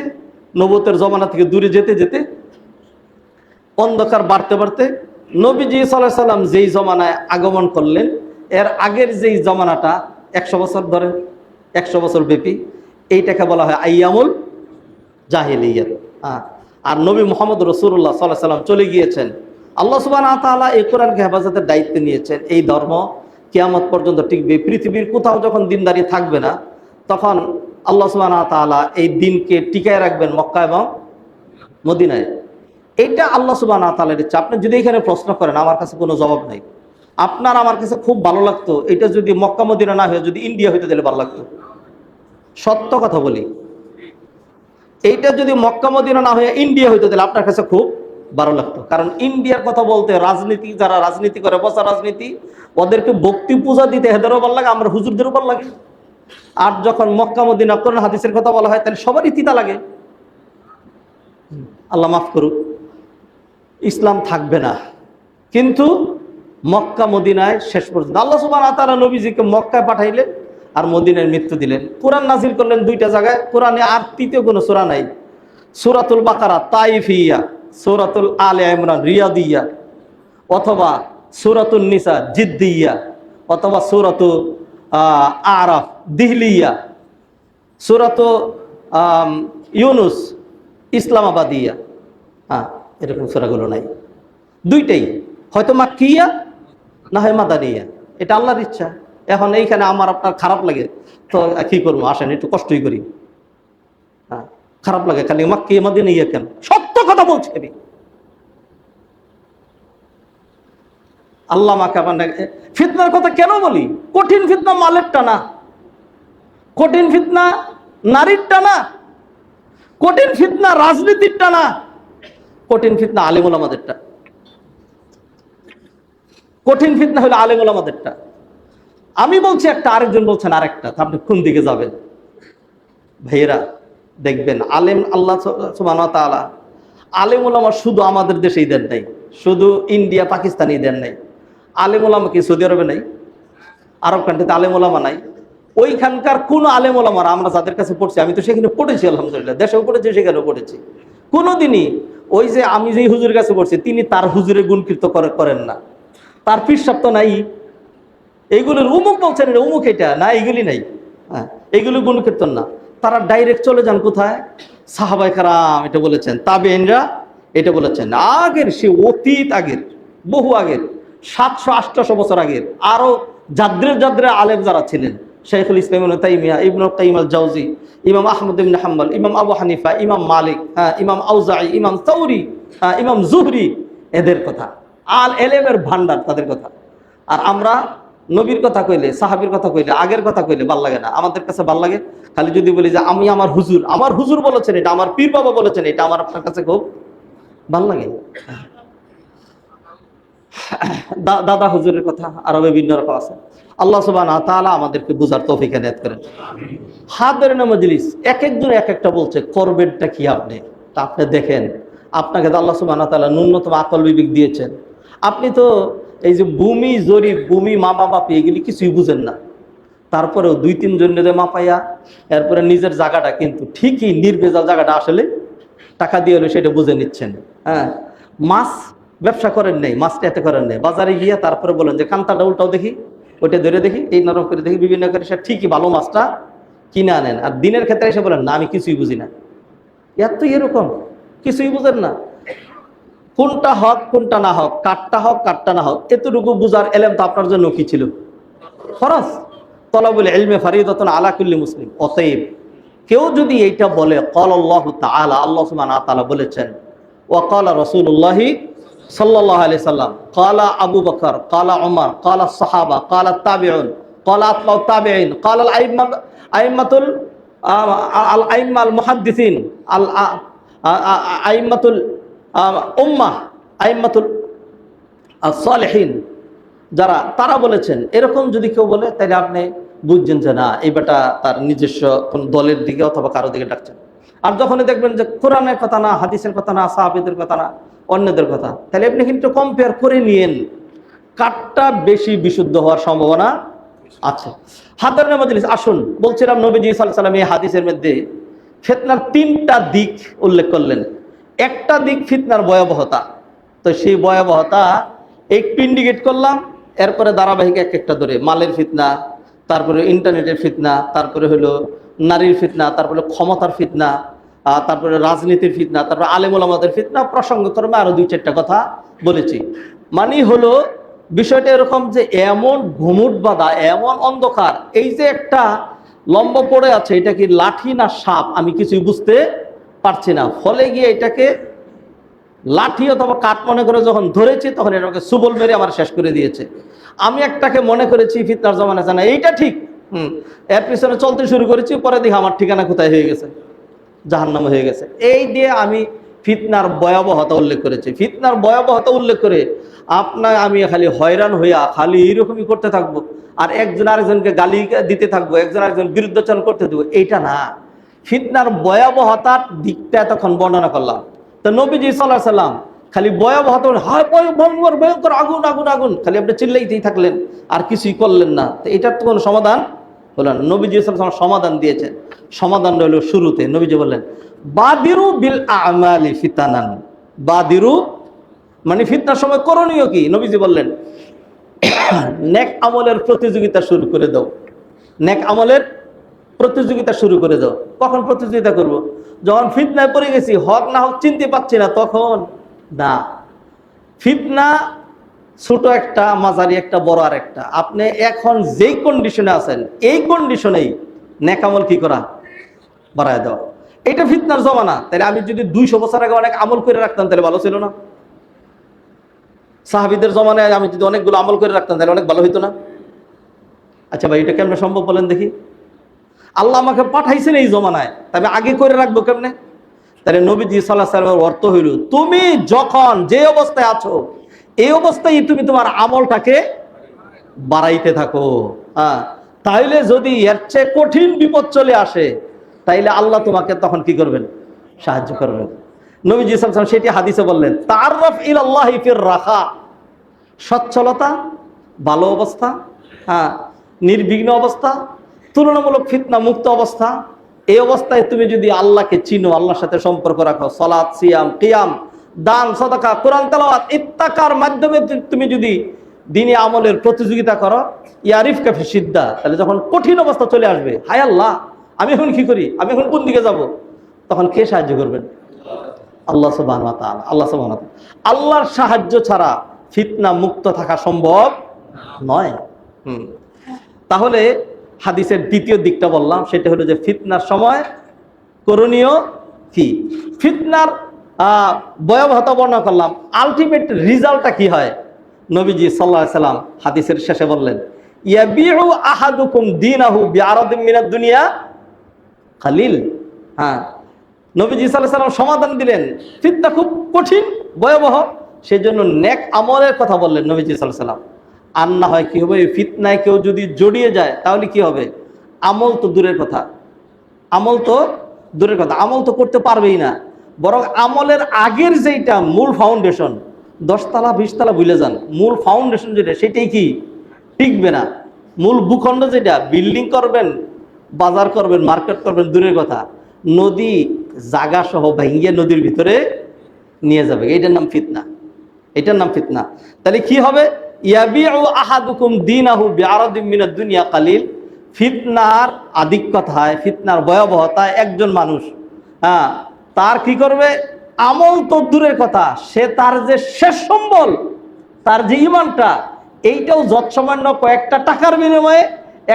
নবুয়তের জমানা থেকে দূরে যেতে যেতে অন্ধকার বাড়তে বাড়তে নবীজি সাল্লাল্লাহু আলাইহি সাল্লাম যেই জমানায় আগমন করলেন, এর আগের যেই জমানাটা 100 বছর ধরে, 100 বছর ব্যাপী, এইটাকে বলা হয় আইয়ামুল জাহিলিয়্যাহ। আর নবী মুহাম্মদ রাসূলুল্লাহ সাল্লাল্লাহু আলাইহি সাল্লাম চলে গিয়েছেন। আল্লাহ সুবহানাহু ওয়া তাআলা এই কোরআনকে হেফাজতের দায়িত্ব নিয়েছেন। এই ধর্ম কিয়ামত পর্যন্ত টিকবে। পৃথিবীর কোথাও যখন দিনদারি থাকবে না, তখন আল্লাহ সুবহানাহু ওয়া তাআলা এই দিনকে টিকায় রাখবেন মক্কা এবং মদিনায়। এইটা আল্লাহ সুবহানাহু ওয়া তাআলার ইচ্ছা। আপনি যদি এখানে প্রশ্ন করেন, আমার কাছে কোনো জবাব নাই। আপনার আমার কাছে খুব ভালো লাগতো এটা যদি মক্কা মদিনা না হয়ে যদি ইন্ডিয়া হইতে, দিলে ভালো লাগতো। সত্য কথা বলি, এইটা যদি মক্কা মদিনা না হয়ে ইন্ডিয়া হইতে, দিলে আপনার কাছে খুব ভালো লাগতো। কারণ ইন্ডিয়ার কথা বলতে রাজনীতি, যারা রাজনীতি করে, বসা রাজনীতি, ওদেরকে ভক্তি পূজা দিতে এদেরও ভালো লাগে, আমরা হুজুরদেরও ভালো লাগে। আর যখন মক্কা মদিনা কোরআন হাদিসের কথা বলা হয়, তাহলে সবারই তিতা লাগে। আল্লাহ মাফ করুক, ইসলাম থাকবে না। কিন্তু মক্কা মদিনায় শেষ পর্যন্ত আল্লাহ সুবহানাহু ওয়া তাআলা নবীজিকে মক্কায় পাঠাইলেন আর মদিনায় মৃত্যু দিলেন। কোরআন নাজিল করলেন দুইটা জায়গায়। কোরআনে আর তৃতীয় কোনো সূরা নাই। সূরাতুল বাকারা তাইফিয়া, সূরাতুল আলে ইমরান রিয়াদিয়া, অথবা সূরাতুন নিসা জিদ্দিয়া, অথবা সূরাতুল আরাফ দিহলিয়া, সূরাতু ইউনুস ইসলামাবাদিয়া। এরকম সূরাগুলো নাই। দুইটাই হয়তো মাক্কিয়া না হয় মাদানিয়া, এটা আল্লাহর ইচ্ছা। এখন এইখানে আমার আপনার খারাপ লাগে তো কি করবো, আসেন একটু কষ্টই করি। খারাপ লাগে খালি মাক্কিয়া মাদানিয়া কেন? সত্য কথা বলছে আমি। আল্লাহ মাকে ফিতনার কথা কেন বলি? কঠিন ফিতনা মালের টানা, কঠিন ফিতনা নারীর টানা, কঠিন ফিতনা রাজনীতির টানা, কঠিন ফিতনা আলেম ওলামাদেরটা। কঠিন ফিতনা হলো আলেম ওলামাদেরটা। আমি বলছি একটা, আরেকজন বলছেন আরেকটা, আপনি কোন দিকে যাবেন? ভাইয়েরা দেখবেন, আলেম আল্লাহ সুবহানাহু ওয়া তাআলা আলেম ওলামা শুধু আমাদের দেশেই দেন নাই, শুধু ইন্ডিয়া পাকিস্তানেই দেন নাই। আলেম ওলামা কি সৌদি আরবে নাই? আরব কান্ট্রিতে আলেম ওলামা নাই? ওইখানকার কোন আলেম ওলামারা আমরা যাদের কাছে পড়ছি, আমি তো সেখানে পড়েছি আলহামদুলিল্লাহ, দেশেও পড়েছি সেখানেও পড়েছি, কোনোদিনই ওই যে আমি যেই হুজুরের কাছে পড়ছি তিনি তার হুজুরের গুণকীর্ত করেন না, তার পীরসাব তো নাই, এইগুলোর উমুক বলছেন এটা উমুক, এটা না, এইগুলি নাই। এইগুলো গুণকীর্তন না। তারা ডাইরেক্ট চলে যান কোথায়? সাহাবায়ে কেরাম এটা বলেছেন, তাবেঈনরা এটা বলেছেন, আগের সে অতীত আগের, বহু আগের, 700-800 বছর আগের আরো জাদ্রে আলেম যারা ছিলেন, শাইখুল ইসলাম ইবনে তাইমিয়া, ইবনুল কাইয়িম আল জাওজি, ইমাম আহমদ ইবনে হাম্বল, ইমাম আবু হানিফা, ইমাম মালিক, ইমাম আউজাঈ, ইমাম সাউরি, ইমাম জুহরি, এদের কথা, আল এলেমের ভান্ডার, তাদের কথা। আর আমরা নবীর কথা কইলে, সাহাবীর কথা কইলে, আগের কথা কইলে ভাল লাগে না, আমাদের কাছে ভাল লাগে খালি যদি বলি যে আমি আমার হুজুর বলেছেন এটা, আমার পীর বাবা বলেছেন এটা, আমার আপনার কাছে খুব ভাল লাগে। দাদা হুজুরের কথা আরো বিভিন্ন রকম আছে। আল্লাহ সুবহানাহু ওয়া তাআলা আমাদেরকে বুঝার তৌফিক এনায়েত করেন। হাদিরিন মজলিস, এক একজন এক একটা বলছে, করবেনটা কি আপনি? তা আপনি দেখেন, আপনাকে তো আল্লাহ সুবহানাহু ওয়া তাআলা ন্যূনতম আকল বিবেক দিয়েছেন। আপনি তো এই যে ভূমি জরিপ, ভূমি মাপা মাপি, এগুলি কিছুই বুঝেন না। তারপরেও 2-3 জনকে মাপাইয়া এরপরে নিজের জায়গাটা কিন্তু ঠিকই নির্ভেজাল জায়গাটা আসলে টাকা দিয়ে হলে সেটা বুঝে নিচ্ছেন। মাছ ব্যবসা করেন নাই, মাছটা এতে করেন নাই, বাজারে গিয়ে তারপরে বলেন যে কান্তাটা উল্টাও দেখি, ওইটা ধরে দেখি, এই নরম করে দেখি, বিভিন্ন করে সে ঠিকই ভালো মাছটা কিনে আনেন। আর দিনের ক্ষেত্রে এসে বলেন না আমি কিছুই বুঝি না। এত এরকম কিছুই বুঝেন না, কোনটা হক কোনটা না হক, কাটটা হক কাটটা না হক, এতটুকু বুঝার এলেম তো আপনার জন্য কি ছিল? ফরজ। তলাবুল ইলমি ফারিদাতুন আলা কুল্লি মুসলিম। অতএব কেউ যদি এইটা বলে, ক্বালাল্লাহু তাআলা, আল্লাহ সুবহানাহু ওয়া তাআলা বলেছেন, ওয়া ক্বালা রাসূলুল্লাহি সাল্লাল্লাহু আলাইহি সাল্লাম, ক্বালা আবু বকর, ক্বালা উমর, ক্বালা সাহাবা, ক্বালা তাবিউন, ক্বালা আতবাউ তাবিঈন, ক্বালা আইম্মাতুল আল মুহাদ্দিসিন, আইম্মাতুল উম্মাহ আইম্মাতুল সালেহীন যারা, তারা বলেছেন এরকম যদি কেউ বলে তাহলে আপনি বুঝছেন যে না এই বেটা তার নিজস্ব কোন দলের দিকে অথবা কারো দিকে ডাকছেন। আর যখনই দেখবেন যে কোরআনের কথা না, হাদিসের কথা না, সাহাবীদের কথা না, অন্যদের কথা, তাহলে আপনি কিন্তু কম্পেয়ার করে নিয়েন কারটা বেশি বিশুদ্ধ হওয়ার সম্ভাবনা আছে। হাদারনা মজলিস, আসুন বলছিলাম নবীজি সাল্লাল্লাহু আলাইহি ওয়াসাল্লাম এই হাদিসের মধ্যে ফিতনার 3টা দিক উল্লেখ করলেন। একটা দিক ফিতনার ভয়াবহতা, তো সেই ভয়াবহতা একটু ইন্ডিকেট করলাম, এরপরে ধারাবাহিক এক একটা ধরে মালের ফিতনা, তারপরে ইন্টারনেটের ফিতনা, তারপরে হলো নারীর ফিতনা, তারপরে ক্ষমতার ফিতনা, তারপরে রাজনীতির ফিতনা, তারপরে আলেম ওলামাদের ফিতনা, প্রসঙ্গক্রমে আরো 2-4টা কথা বলেছি। মানে হলো বিষয়টা এরকম যে এমন ঘুমুট বাঁধা, এমন অন্ধকার, এই যে একটা লম্বা পড়ে আছে, এটা কি লাঠি না সাপ আমি কিছুই বুঝতে পারছি না। ফলে গিয়ে এটাকে লাঠি অথবা কাঠ মনে করে যখন ধরেছি তখন এটাকে সুবল মেরে আমার শেষ করে দিয়েছে। আমি একটাকে মনে করেছি ফিতনার জমানা আছে না, এইটা ঠিক, এর পিছনে চলতে শুরু করেছি, পরে দেখি আমার ঠিকানা কোথায় হয়ে গেছে, জাহান্নামে হয়ে গেছে। এই দিয়ে আমি ফিতনার ভয়াবহতা উল্লেখ করেছি। ফিতনার ভয়াবহতা উল্লেখ করে আপনার আমি খালি হয়রান হইয়া খালি এইরকমই করতে থাকবো, আর একজন আরেকজনকে গালি দিতে থাকবো, একজন আরেকজন বিরুদ্ধাচরণ করতে দেবো, এইটা না। ফিতনার ভয়াবহতার দিকটা তখন বর্ণনা করলাম। তো নবীজি সাল্লাল্লাহু আলাইহি সাল্লাম খালি ভয়াবহতা, হায় ভয়ঙ্কর ভয়ঙ্কর, আগুন আগুন আগুন, খালি আপনি চিল্লাইতেই থাকলেন আর কিছুই করলেন না, তো এটার তো কোনো সমাধান হলো না। নবীজি সাল্লাল্লাহু আলাইহি সাল্লাম সমাধান দিয়েছেন। সমাধান হলো শুরুতে নবীজি বললেন বাদিরু বিল আমালি ফিতানান। বাদিরু মানে ফিতনার সময় করণীয় কি? নবীজি বললেন নেক আমলের প্রতিযোগিতা শুরু করে দাও। নেক আমলের প্রতিযোগিতা শুরু করে দাও। কখন প্রতিযোগিতা করব? যখন ফিতনায় পড়ে গেছি, হক না হক চিনতে পারছি না, তখন না। ফিতনা ছোট একটা, মাঝারি একটা, বড় আর একটা। আপনি এখন যেই কন্ডিশনে আছেন এই কন্ডিশনেই নেক আমল কি করা, বাড়ায় দাও। এটা ফিতনার জমানা। তাহলে আমি যদি 200 বছর আগে অনেক আমল করে রাখতাম তাহলে ভালো ছিল না? সাহাবীদের জমানায় আমি যদি অনেকগুলো আমল করে রাখতাম তাহলে অনেক ভালো হইতো না? আচ্ছা ভাই, এটা কেমনে সম্ভব বলেন দেখি? আল্লাহ আমাকে পাঠাইছেন এই জমানায়, তবে আগে করে রাখবো কেমনে? তাহলে নবীজি সাল্লাল্লাহু আলাইহি ওয়াসাল্লামের অর্থ হইল তুমি যখন যে অবস্থায় আছো এই অবস্থায় তুমি তোমার আমলটাকে বাড়াইতে থাকো। তাইলে যদি এর চেয়ে কঠিন বিপদ চলে আসে তাইলে আল্লাহ তোমাকে তখন কি করবেন? সাহায্য করবেন। নবীজি সাল্লাল্লাহু আলাইহি ওয়াসাল্লাম সেটি হাদিসে বললেন তাআররাফ ইলাল্লাহি ফির রাখা, সচ্ছলতা, ভালো অবস্থা, নির্বিঘ্ন অবস্থা, তুলনামূলক ফিতনা মুক্ত অবস্থা, এই অবস্থায় তুমি যদি আল্লাহকে চিনো, আল্লাহর সাথে সম্পর্ক রাখো, সালাত, সিয়াম, কিয়াম, দান, সাদাকা, কোরআন তেলাওয়াত ইত্তাকার মাধ্যমে তুমি যদি দ্বীনি আমলের প্রতিযোগিতা করো, ইয়ারিফকা ফি সিদ্দা, তাহলে যখন কঠিন অবস্থা চলে আসবে, হায় আল্লাহ আমি এখন কি করি, আমি এখন কোন দিকে যাব, তখন কে সাহায্য করবেন? আল্লাহ সুবহানাহু ওয়া তাআলা। আল্লাহ সুবহানাহু ওয়া তাআলা, আল্লাহর সাহায্য ছাড়া ফিতনা মুক্ত থাকা সম্ভব নয়। তাহলে হাদিসের দ্বিতীয় দিকটা বললাম, সেটা হলো যে ফিতনার সময় করণীয় কি, ফিতনার ভয়াবহতা বর্ণনা করলাম, আলটিমেট রেজাল্টটা কি হয়। নবীজি সাল্লাল্লাহু আলাইহি সাল্লাম হাদিসের শেষে বললেন ইয়াবিউ আহাদুকুম দীনাহু বিআরাদিন মিনাদ দুনিয়া কালিল। নবীজি সাল্লাল্লাহু আলাইহি সাল্লাম সমাধান দিলেন, ফিতনা খুব কঠিন ভয়াবহ, সেজন্য নেক আমলের কথা বললেন নবীজি সাল্লাল্লাহু আলাইহি সাল্লাম। আর না হয় কি হবে, ফিতনায় কেউ যদি জড়িয়ে যায় তাহলে কি হবে? আমল তো দূরের কথা, আমল তো দূরের কথা, আমল তো করতে পারবেই না। বরং আমলের আগের যেটা মূল ফাউন্ডেশন, 10 তলা 20 তলা ভুলে যান, মূল ফাউন্ডেশন যেটা সেটাই কি টিকবে না। মূল ভূখণ্ড যেটা, বিল্ডিং করবেন, বাজার করবেন, মার্কেট করবেন, দূরের কথা, নদী জাগা সহ ভেঙে নদীর ভিতরে নিয়ে যাবে, এটার নাম ফিতনা, এটার নাম ফিতনা। তাহলে কি হবে? ইয়াবিউ আহাদুকুম দীনাহু বিআরাদিন মিনাদ দুনিয়া কালিল। ফিতনার আধিক্যতায়, ফিতনার ভয়াবহতায় একজন মানুষ তার কি করবে? আমল তো দূরের কথা, সে তার যে শেষ সম্বল, তার যে ঈমানটা, এইটাও যৎসামান্য কয়েকটা টাকার বিনিময়ে,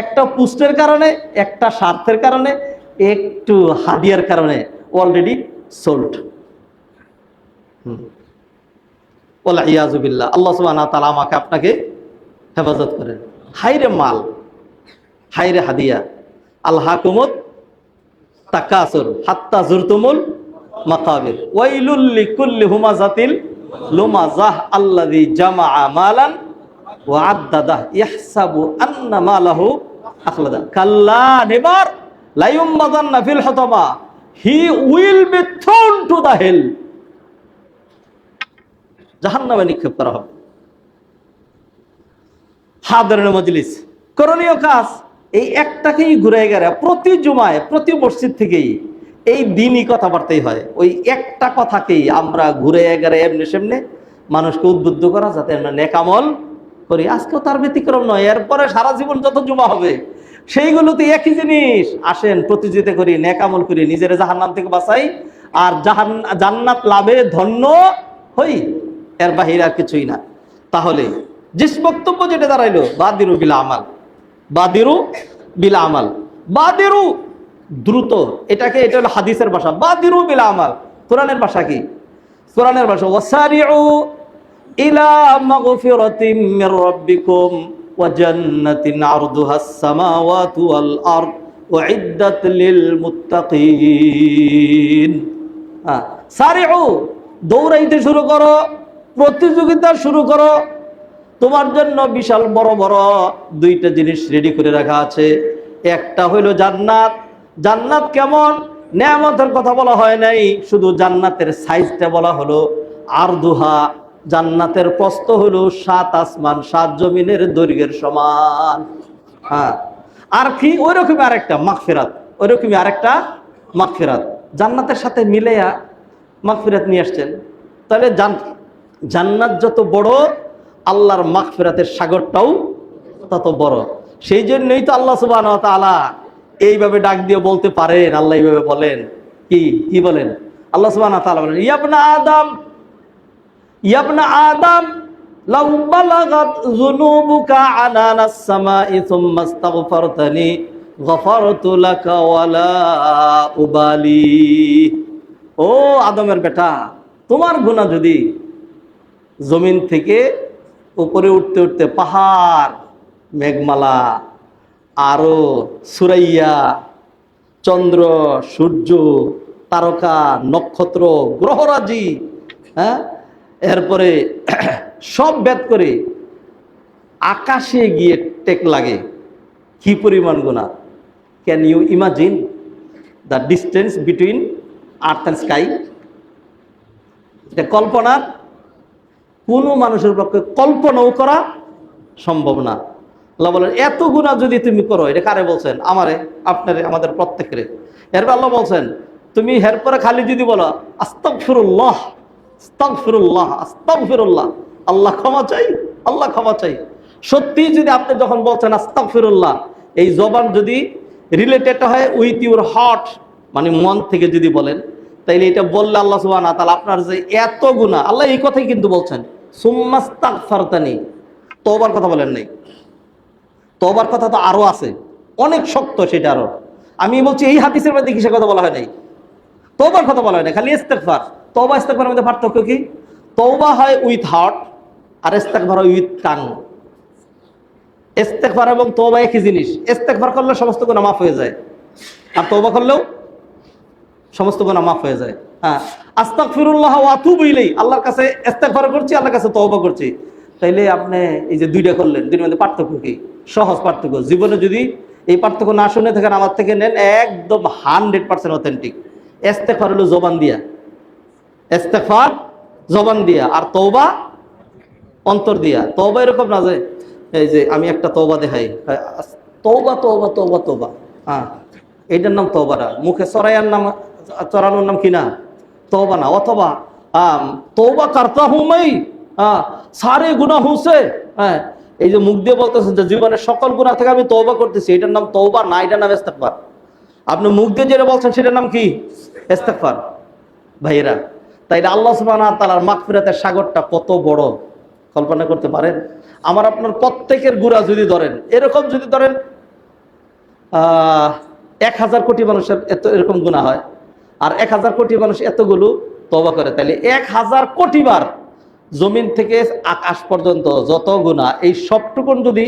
একটা পুষ্টের কারণে, একটা স্বার্থের কারণে, একটু হাদিয়ার কারণে অলরেডি সোল্ড। ওয়াল ইয়াযু বিল্লাহ। আল্লাহ সুবহানাহু ওয়া তাআলা আমাকে আপনাকে হেফাজত করেন। হাইরে মাল, হাইরে হাদিয়া, আলহাকুমুত তাকাসুর হাত্তা জুরতুমুল মাকাবির। ওয়াইলুল লিকুল্লি হুমাযাতিল লুমাযাহ আল্লাযী জামাআ মালান ওয়া আদ্দাদাহ ইয়াহসাবু আন্না মালাহু আখলাদা কাল্লা নেভার লা ইউমযান্না ফিল হুতামা he will be thrown to the hell. জাহান্নামে নিক্ষেপ করা হবে। হাদরের মজলিস, করণীয় কাজ এই একটাকেই ঘুরে গেলে প্রতি জুমায় প্রতি মসজিদ থেকেই এই দিনই কথাবার্তাই হয়। ওই একটা কথাকেই আমরা ঘুরে গেলে এমনি সেমনে মানুষকে উদ্বুদ্ধ করা, যাতে আমরা নেকামল করি। আজকেও তার ব্যতিক্রম নয়। এরপরে সারা জীবন যত জুমা হবে সেইগুলোতে একই জিনিস। আসেন প্রতিযোগিতা করি, নেকামল করি, নিজের জাহান্নাম থেকে বাঁচাই, আর জান্নাত লাভে ধন্য হই। এর বাহিরে আর কিছুই না। তাহলে জিস বক্তব্য যেটা দাঁড়াইলো, বাদিরু বিল আমাল, বাদিরু বিল আমাল, বাদিরু দ্রুত, এটা হলো হাদিসের ভাষা। বাদিরু বিল আমাল কোরআনের ভাষা কি? কোরআনের ভাষা ওয়াসারিউ ইলা মাগফিরাতিম মির রাব্বিকুম ওয়া জান্নাতিন আরদুহাস সামাওয়াতু ওয়াল আরদ উইদ্দাত লিল মুত্তাকিন। সারিউ, দৌড়াইতে শুরু করো, প্রতিযোগিতা শুরু করো। তোমার জন্য বিশাল বড় বড় দুইটা জিনিস রেডি করে রাখা আছে। একটা হইল জান্নাত। জান্নাত কেমন? নেয়ামতের কথা বলা হয় নাই, শুধু জান্নাতের সাইজটা বলা হলো। আরদুহা, জান্নাতের প্রস্থ হলো 7 আসমান 7 জমিনের দৈর্ঘ্যের সমান। আর কি ওইরকমই আরেকটা মাগফিরাত, ওইরকমই আরেকটা মাগফিরাত। জান্নাতের সাথে মিলেয়া মাগফিরাত নিয়ে আসছেন। তাহলে জান্নাত যত বড়, আল্লাহর মাগফিরাতের সাগরটাও তত বড়। সেই জন্যই তো আল্লাহ সুবহানাহু ওয়া তাআলা এইভাবে ডাক দিয়ে বলতে পারেন। আল্লাহ এইভাবে বলেন, কি বলেন? আল্লাহ সুবহানাহু ওয়া তাআলা বলেন, ইয়া ইবনা আদম লাউ বালাগাত যুনুবুকা আনানাস সামাই সুম্মা আস্তাগফারতানি গফারতু লাকা ওয়ালা উবালি। ও আদমের বেটা, তোমার গুনাহ যদি জমিন থেকে উপরে উঠতে উঠতে পাহাড়, মেঘমালা, আরো সুরাইয়া, চন্দ্র, সূর্য, তারকা, নক্ষত্র, গ্রহরাজি, এরপরে সব ভেদ করে আকাশে গিয়ে টেক লাগে, কি পরিমাণ গুনাহ। Can you imagine the distance between earth and sky? এটা কল্পনার, কোনো মানুষের পক্ষে কল্পনাও করা সম্ভব না। আল্লাহ বলেন, এত গুনাহ যদি তুমি করো, এটা কারে বলছেন? আমারে, আপনারে, আমাদের প্রত্যেকের। এরপর আল্লাহ বলছেন, তুমি এরপরে খালি যদি বলো আস্তাগফিরুল্লাহ, আস্তাগফিরুল্লাহ, আস্তাগফিরুল্লাহ, আল্লাহ ক্ষমা চাই, আল্লাহ ক্ষমা চাই, সত্যি যদি আপনি যখন বলছেন আস্তাগফিরুল্লাহ, এই জবান যদি রিলেটেড হয় উইথ ইউর হার্ট, মানে মন থেকে যদি বলেন, তাইলে এটা বললে আল্লাহ সুবহানাহু ওয়া তাআলা আপনার যে এত গুনাহ, আল্লাহ এই কথাই কিন্তু বলছেন, সুম্মাস্তাগফারতানি, তওবার কথা বলেন নাই। তওবার কথা তো আরো আছে, অনেক শক্ত সেটা আরো। আমি বলছি এই হাদিসের মধ্যে কিসের কথা বলা হয় নাই? তওবার কথা বলা হয় নাই, খালি ইস্তেগফার। তওবা ইস্তেগফারের মধ্যে পার্থক্য কি? তওবা হয় উইথ হার্ট, আর ইস্তেগফার হয় উইথ টাং। ইস্তেগফার এবং তওবা একই জিনিস। ইস্তেগফার করলে সমস্ত গুনাহ মাফ হয়ে যায়, আর তওবা করলেও সমস্ত গুনাহ মাফ হয়ে যায়। আস্তাগফিরুল্লাহ ওয়া আতুবু ইলাইহি, আল্লাহর কাছে ইস্তেগফার করছি, আল্লাহর কাছে তওবা করছি। তাইলে আপনি এই যে দুইটা করলেন, দুইটার মধ্যে পার্থক্য কি? সহজ পার্থক্য। জীবনে যদি এই পার্থক্য না শুনে থাকেন, আমার থেকে নেন, একদম 100% অথেন্টিক। ইস্তেগফার হলো জবান দিয়া, ইস্তেগফার জবান দিয়া, আর তওবা অন্তর দিয়া। তওবা এরকম না যে এই যে আমি একটা তওবা দেখাই, তওবা তওবা তওবা তওবা, এইটার নাম তওবা না। মুখে চড়াইয়ার নাম, চড়ানোর নাম কি না? তওবা না। অথবা তওবা করতা হুঁ मैं, সারে গুনাহ হুঁসে, এই যে মুখ দিয়ে বলতেছেন যে জীবনের সকল গুনাহ থেকে আমি তওবা করতেছি, এটার নাম তওবা না, এটার নাম ইস্তেগফার। আপনি মুখ দিয়ে যেটা বলছেন সেটার নাম কি? ইস্তেগফার। ভাইয়েরা, তাই আল্লাহ সুবহানাহু ওয়া তাআলার মাগফিরাতের সাগরটা কত বড় কল্পনা করতে পারেন? আমার আপনার প্রত্যেকের গুনাহ যদি ধরেন, এরকম যদি ধরেন 1000 কোটি মানুষের এরকম গুনাহ হয়, আর 1000 কোটি মানুষ এতগুলো তওবা করে, তাহলে 1000 কোটি বার জমিন থেকে আকাশ পর্যন্ত যত গুনাহ, এই সবটুকুন যদি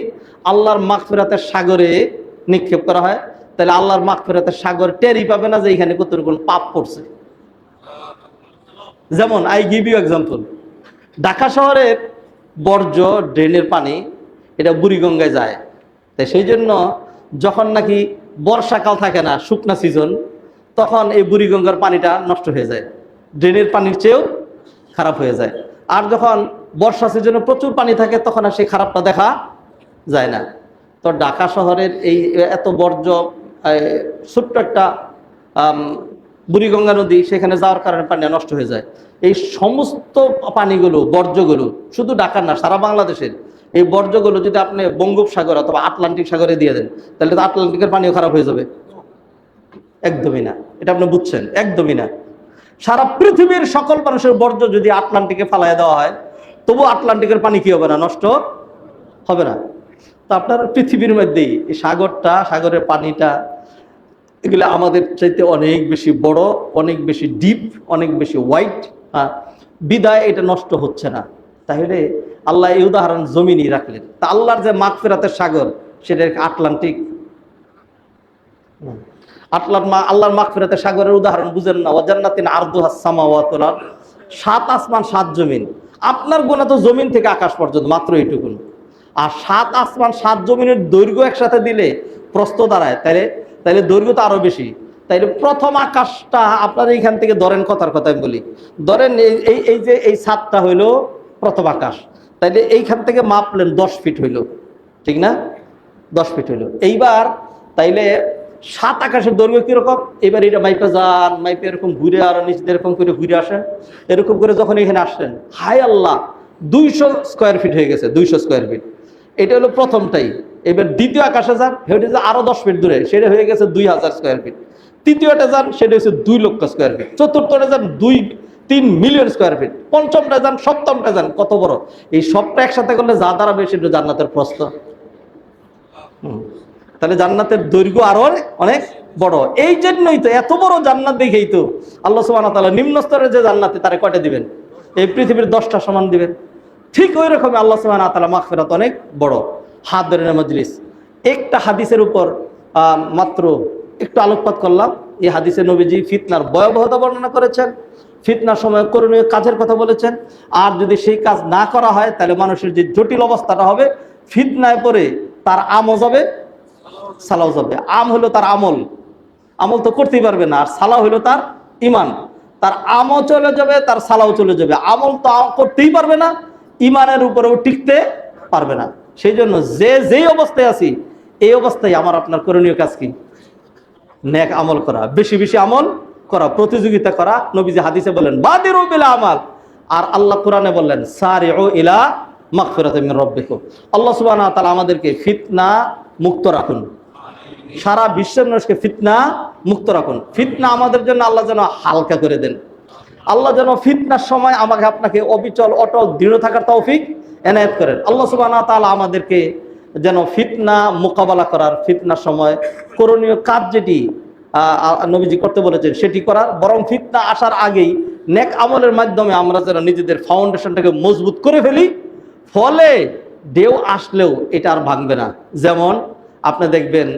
আল্লাহর মাগফিরাতের সাগরে নিক্ষেপ করা হয়, তাহলে আল্লাহর মাগফিরাতের সাগর টেরই পাবে না যে এখানে কতটুকুন পাপ করছে। যেমন I give you example, Dhaka শহরের বর্জ্য ড্রেনের পানি এটা বুড়িগঙ্গায় যায়। তাই সেই জন্য যখন নাকি বর্ষাকাল থাকে না, শুকনা সিজন, তখন এই বুড়িগঙ্গার পানিটা নষ্ট হয়ে যায়, ড্রেনের পানির চেয়েও খারাপ হয়ে যায়। আর যখন বর্ষা সিজনে প্রচুর পানি থাকে তখন আর সেই খারাপটা দেখা যায় না। তো ঢাকা শহরের এই এত বর্জ্য, ছোট্ট একটা বুড়িগঙ্গা নদী, সেখানে যাওয়ার কারণে পানি নষ্ট হয়ে যায়। এই সমস্ত পানিগুলো, বর্জ্যগুলো শুধু ঢাকার না, সারা বাংলাদেশের এই বর্জ্যগুলো যদি আপনি বঙ্গোপসাগর অথবা আটলান্টিক সাগরে দিয়ে দেন, তাহলে তো আটলান্টিকের পানিও খারাপ হয়ে যাবে। একদমই না, এটা আপনি বুঝছেন? একদমই না। সারা পৃথিবীর সকল মানুষের বর্জ্য যদি আটলান্টিকে ফালায় দেওয়া হয়, তবু আটলান্টিকের পানি কি হবে না? নষ্ট হবে না। তো আপনার পৃথিবীর মধ্যেই এই সাগরটা, সাগরের পানিটা, এগুলো আমাদের চাইতে অনেক বেশি বড়, অনেক বেশি ডিপ, অনেক বেশি ওয়াইড, বিদায় এটা নষ্ট হচ্ছে না। তাহলে আল্লাহ এই উদাহরণ জমিনই রাখলেন। তা আল্লাহর যে মাগফিরাতের সাগর, সেটা আটলান্টিক। আল্লাহর মাগফিরাতের সাগরের উদাহরণ বুঝেন না? ওয়াজান্নাতিন আরদুহাস সামাওয়াতু ওয়াল আরদ, 7 আসমান 7 জমিন। আপনার গোনা তো জমিন থেকে আকাশ পর্যন্ত মাত্র এইটুকুন, আর 7 আসমান 7 জমিনের দৈর্ঘ্য একসাথে দিলে প্রস্থ দাঁড়ায়, তাইলে দৈর্ঘ্য তো আরো বেশি। তাইলে প্রথম আকাশটা আপনার এইখান থেকে ধরেন, কথার কথা আমি বলি, ধরেন এই যে এই 7টা হইল প্রথম আকাশ, তাইলে এইখান থেকে মাপলেন 10 ফিট হইল, ঠিক না? 10 ফিট হইল। এইবার তাইলে 7 আকাশের দৈর্ঘ্য কিরকম? এবার এটা মাইপে যান, মাইপে এরকম ঘুরে আর নিচে এরকম করে ঘুরে আসেন। এরকম করে যখন এখানে আসলেন, হাই আল্লাহ, 200 স্কোয়ার ফিট হয়ে গেছে, 200 স্কোয়ার ফিট। এটা হলো প্রথমটাই। এবার দ্বিতীয় আকাশে যান, সেটা যে আরো 10 ফিট দূরে, সেটা হয়ে গেছে 2000 স্কোয়ার ফিট। তৃতীয়টা যান, সেটা হচ্ছে 2 লক্ষ স্কোয়ার ফিট। চতুর্থটা যান 2-3 মিলিয়ন স্কোয়ার ফিট। পঞ্চমটা যান, সপ্তমটা যান, কত বড়! এই সবটা একসাথে করলে যা দাঁড়াবে সেটা জান্নাতের প্রস্থ। তাহলে জান্নাতের দৈর্ঘ্য আরো অনেক বড়। এই জন্যই তো এত বড় জান্নাত দেখেই তো আল্লাহ সুবহানাহু ওয়া তাআলা নিম্ন স্তরের যে জান্নাতে তারে কয়টা দিবেন? এই পৃথিবীর 10টা সমান দিবেন। ঠিক ওই রকমই আল্লাহ সুবহানাহু ওয়া তাআলা মাগফিরাত অনেক বড়। হাত ধরে মজলিস, একটা হাদিসের উপর মাত্র একটু আলোকপাত করলাম। এই হাদিসে নবীজি ফিতনার ভয়াবহতা বর্ণনা করেছেন, ফিতনার সময় করণীয় কাজের কথা বলেছেন। আর যদি সেই কাজ না করা হয়, তাহলে মানুষের যে জটিল অবস্থাটা হবে, ফিতনায় পড়ে তার আমও যাবে, সালাও যাবে। আম হলো তার আমল, আমল তো করতেই পারবে না। আর সালাহ হলো তার ইমান, তার আমও চলে যাবে, তার সালাও চলে যাবে। আমল তো করতেই পারবে না, ইমানের উপরেও টিকতে পারবে না। সেই জন্য যেই অবস্থায় আছি, এই অবস্থায় আমার আপনার করণীয় কাজ কি? নেক আমল করা, বেশি বেশি আমল করা, প্রতিযোগিতা করা। নবীজি হাদিসে বলেন বাদিরু বিল আমাল, আর আল্লাহ কোরআনে বললেন সারিউ ইলা মাগফিরাতিন মির রাব্বিকুম। আল্লাহ সুবহানাহু ওয়া তাআলা আমাদেরকে ফিতনা মুক্ত রাখুন, সারা বিশ্বের মানুষকে ফিতনা মুক্ত রাখুন। ফিতনা আমাদের জন্য আল্লাহ যেন হালকা করে দেন। আল্লাহ যেন ফিতনার সময় আমাকে আপনাকে অবিচল অটল দৃঢ় থাকার তৌফিক এনায়েত করেন। আল্লাহ সুবহানাহু ওয়া তাআলা আমাদেরকে যেন ফিতনা মোকাবেলা করার, ফিতনার সময় করণীয় কাজ যেটি নবীজি করতে বলেছেন সেটি করার, বরং ফিতনা আসার আগেই নেক আমলের মাধ্যমে আমরা যেন নিজেদের ফাউন্ডেশনটাকে মজবুত করে ফেলি, ফলে ঢেউ আসলেও এটা আর ভাঙবে না। যেমন আপনি দেখবেন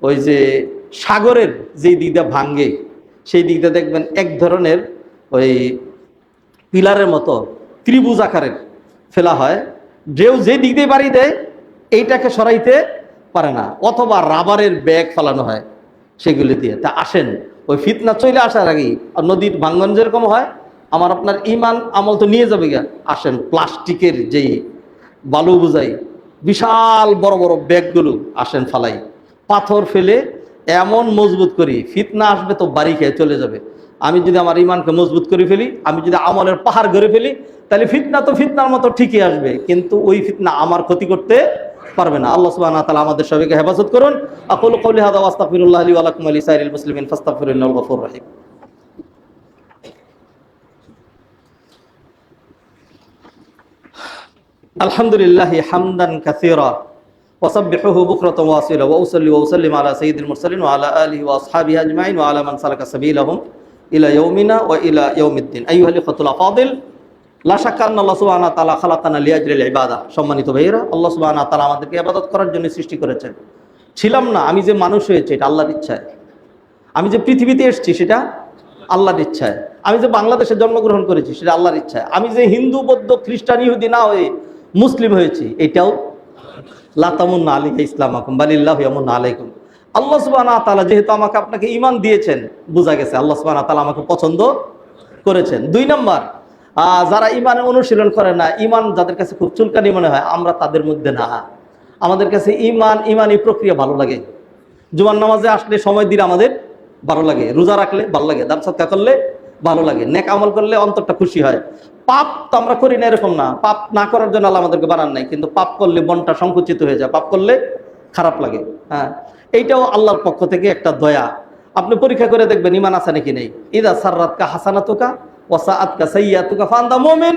ওই যে সাগরের যেই দিকটা ভাঙ্গে, সেই দিকটা দেখবেন এক ধরনের ওই পিলারের মতো ত্রিভুজ আকারের ফেলা হয়। ঢেউ যে দিক দিয়ে বাড়ি দেয়, এইটাকে সরাইতে পারে না। অথবা রাবারের ব্যাগ ফেলানো হয় সেগুলি দিয়ে। তা আসেন, ওই ফিতনা চলে আসার আগেই নদীর ভাঙ্গন যেরকম হয়, আমার আপনার ইমান আমল তো নিয়ে যাবে গা। আসেন, প্লাস্টিকের যেই বালু বুঝাই বিশাল বড় বড় ব্যাগগুলো আসেন ফালাই, পাথর ফেলে এমন মজবুত করি, ফিতনা আসবে তো বাড়ি খেয়ে চলে যাবে। আমি যদি আমার ইমানকে মজবুত করে ফেলি, আমি যদি আমলের পাহাড় গড়ে ফেলি, তাহলে ফিতনা তো ফিতনার মতো ঠিকই আসবে, কিন্তু ওই ফিতনা আমার ক্ষতি করতে পারবে না। আল্লাহ সুবহানাহু ওয়া তাআলা আমাদের সবাইকে হেফাজত করুন। আকুলু কওলি হাযা ওয়া আস্তাগফিরুল্লাহ লি ওয়া লাকুম ওয়া লিসাইরিল মুসলিমিন ফাস্তাগফিরুহু ইন্নাহু গফুরুর রহিম। আলহামদুলিল্লাহি হামদান কাসীরা ওয়া সাব্বিহুহু বুকরাতান ওয়া আসীলা ওয়া উসাল্লি ওয়া উসাল্লিমু আলা সাইয়্যিদিল মুরসালিন ওয়া আলা আলিহি ওয়া আসহাবিহি আজমাইন ওয়া আলা মান সালাকা সাবিলাহুম ইলা ইয়াউমিনা ওয়া ইলা ইয়াউমিদ্দিন। আইয়ুহাল ইখওয়াতুল আফাদিল, লা শাক্কা আন্না আল্লাহ সুবহানাহু ওয়া তাআলা খালাকানা লিআজরিল ইবাদা। সম্মানিত ভাইয়েরা, আল্লাহ সুবহানাহু ওয়া তাআলা আমাদেরকে ইবাদত করার জন্য সৃষ্টি করেছেন। ছিলাম না, আমি যে মানুষ হয়েছি এটা আল্লাহর ইচ্ছায়। আমি যে পৃথিবীতে এসেছি সেটা আল্লাহর ইচ্ছায়। আমি যে বাংলাদেশে জন্মগ্রহণ করেছি সেটা আল্লাহর ইচ্ছায়। আমি যে হিন্দু বৌদ্ধ খ্রিস্টান ইহুদি না হয়ে মুসলিম হয়েছি এটাও লা তামুন্না আলাইয়া ইসলামাকুম বালিল্লাহু ইয়ামুন্নু আলাইকুম। আল্লাহ সুবহানাহু ওয়া তাআলা যেহেতু আমাকে আপনাকে ঈমান দিয়েছেন, বোঝা গেছে আল্লাহ সুবহানাহু ওয়া তাআলা আমাকে পছন্দ করেছেন। 2 নম্বর, যারা ঈমানে অনুশীলন করে না, ঈমান যাদের কাছে খুব চুলকানি মনে হয়, আমরা তাদের মধ্যে না। আমাদের কাছে ঈমানি প্রক্রিয়া ভালো লাগে। জুমার নামাজে আসলে সময় দিলে আমাদের ভালো লাগে, রোজা রাখলে ভালো লাগে, দান সদকা করলে ভালো লাগে, নেক আমল করলে অন্তরটা খুশি হয়। পাপ তো আমরা করি না এরকম না, পাপ না করার জন্য আল্লাহ আমাদেরকে বানান নাই, কিন্তু পাপ করলে মনটা সংকুচিত হয়ে যায়, পাপ করলে খারাপ লাগে। হ্যাঁ, এইটাও আল্লাহর পক্ষ থেকে একটা দয়া। আপনি পরীক্ষা করে দেখবেন ঈমান আছে নাকি নেই। ইদা সাররাতকা হাসানাতুকা ওয়া সাআতকা সাইয়্যাতুকা ফাআনতা মুমিন।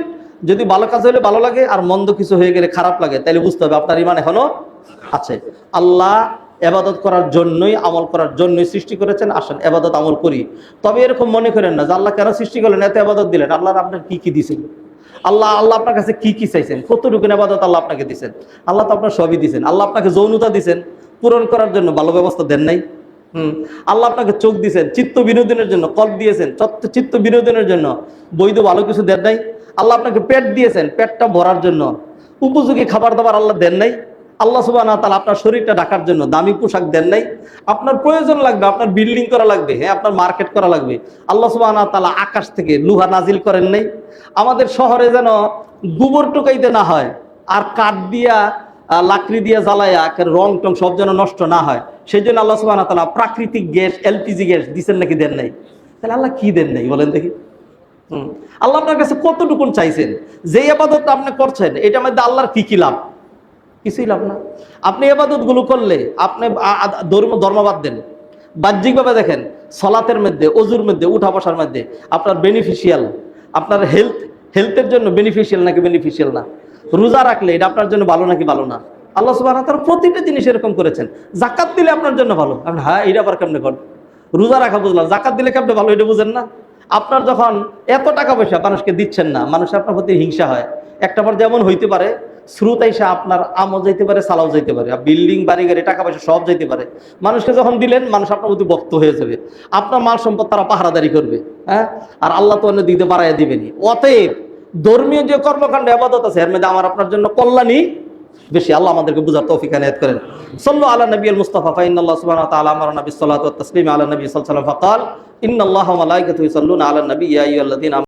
যদি ভালো কাজ হলে ভালো লাগে আর মন্দ কিছু হয়ে গেলে খারাপ লাগে, তাহলে বুঝতে হবে আপনার ঈমান এখনো আছে। আল্লাহ ইবাদত করার জন্যই, আমল করার জন্যই সৃষ্টি করেছেন। আসেন ইবাদত আমল করি। তবে এরকম মনে করেন না যে আল্লাহ কেন সৃষ্টি করলেন, এত ইবাদত দিলেন, আল্লাহর আপনার কি কি দিয়েছেন, আল্লাহ আপনার কাছে কি কি চাইছেন, কতটুকু ইবাদত আল্লাহ আপনাকে দিয়েছেন। আল্লাহ তো আপনার সবই দিয়েছেন। আল্লাহ আপনাকে যৌনতা দিয়েছেন পূরণ করার জন্য, ভালো ব্যবস্থা দেন নাই। আল্লাহ আপনাকে চোখ দিয়েছেন চিত্ত বিনোদনের জন্য, কল্প দিয়েছেন চিত্ত বিনোদনের জন্য, বৈধ ভালো কিছু দেন নাই। আল্লাহ আপনাকে পেট দিয়েছেন পেটটা ভরার জন্য, উপযোগী খাবার দাবার আল্লাহ দেন নাই। আল্লাহ সুবহানাহু ওয়া তাআলা আপনার শরীরটা ঢাকার জন্য দামি পোশাক দেন নাই। আপনার প্রয়োজন লাগবে, আপনার বিল্ডিং করা লাগবে, হ্যাঁ আপনার মার্কেট করা লাগবে, আল্লাহ সুবহানাহু ওয়া তাআলা আকাশ থেকে লোহা নাজিল করেন নাই। আমাদের শহরে যেন গোবর টুকাইতে না হয়, আর কাঠ দিয়া লাকড়ি দিয়া জ্বালায়া রং টং সব যেন নষ্ট না হয়, সেই জন্য আল্লাহ সুবহানাহু ওয়া তাআলা প্রাকৃতিক গ্যাস এলপিজি গ্যাস দিচ্ছেন নাকি দেন নাই? তাহলে আল্লাহ কি দেন নাই বলেন দেখি। আল্লাহ আপনার কাছে কতটুকু চাইছেন? যে ইবাদত আপনি করছেন এটার মধ্যে আল্লাহর কি কি লাভ? কিছুই লাভ না। আপনি ইবাদত গুলো করলে আপনি ধর্ম বাদ দেন, বাহ্যিকভাবে দেখেন, সলাতের মধ্যে, অজুর মধ্যে, উঠা বসার মধ্যে আপনার বেনিফিশিয়াল, আপনার হেলথের জন্য বেনিফিশিয়াল নাকি বেনিফিশিয়াল না? রোজা রাখলে এটা আপনার জন্য ভালো নাকি ভালো না? আল্লাহ সুবহানাহু ওয়া তাআলা প্রতিটা জিনিস এরকম করেছেন। জাকাত দিলে আপনার জন্য ভালো, হ্যাঁ এটা আবার কেমনে করেন? রোজা রাখা বুঝলাম, জাকাত দিলে কেমনে ভালো এটা বুঝেন না? আপনার যখন এত টাকা পয়সা মানুষকে দিচ্ছেন না, মানুষের আপনার প্রতি হিংসা হয়। একটা বার যেমন হইতে পারে, স্রোত আইসা আপনার আমও যাইতে পারে, সালাও যাইতে পারে, বিল্ডিং বাড়ি গাড়ি টাকা পয়সা সব যাইতে পারে। মানুষকে যখন দিলেন, মানুষ আপনার প্রতি বক্ত হয়ে যাবে, আপনার মাল সম্পদ তারা পাহারাদারি করবে। হ্যাঁ, আর আল্লাহ তো অন্য দিতে বাড়াইয়া দিবেনি। অতএব ধর্মীয় যে কর্মকাণ্ড ইবাদত আছে এর মধ্যে আমার আপনার জন্য কল্যাণই বেশি। আল্লাহ আমাদেরকে বুঝার তৌফিক এনায়েত করেন। সাল্লু আলা নবিয়িল মুস্তাফা ফাইনাল্লাহ সুবহানাহু ওয়া তাআলা আমারানা বিস সালাতি ওয়াত তাসলিমি আলা নবী সাল্লাল্লাহু আলাইহি ওয়া সাল্লাম ফাকাল ইন্নাল্লাহা ওয়া মালাইকাতুহু ইউসাল্লুনা আলান নবী ইয়া আইয়ুহাল্লাযীনা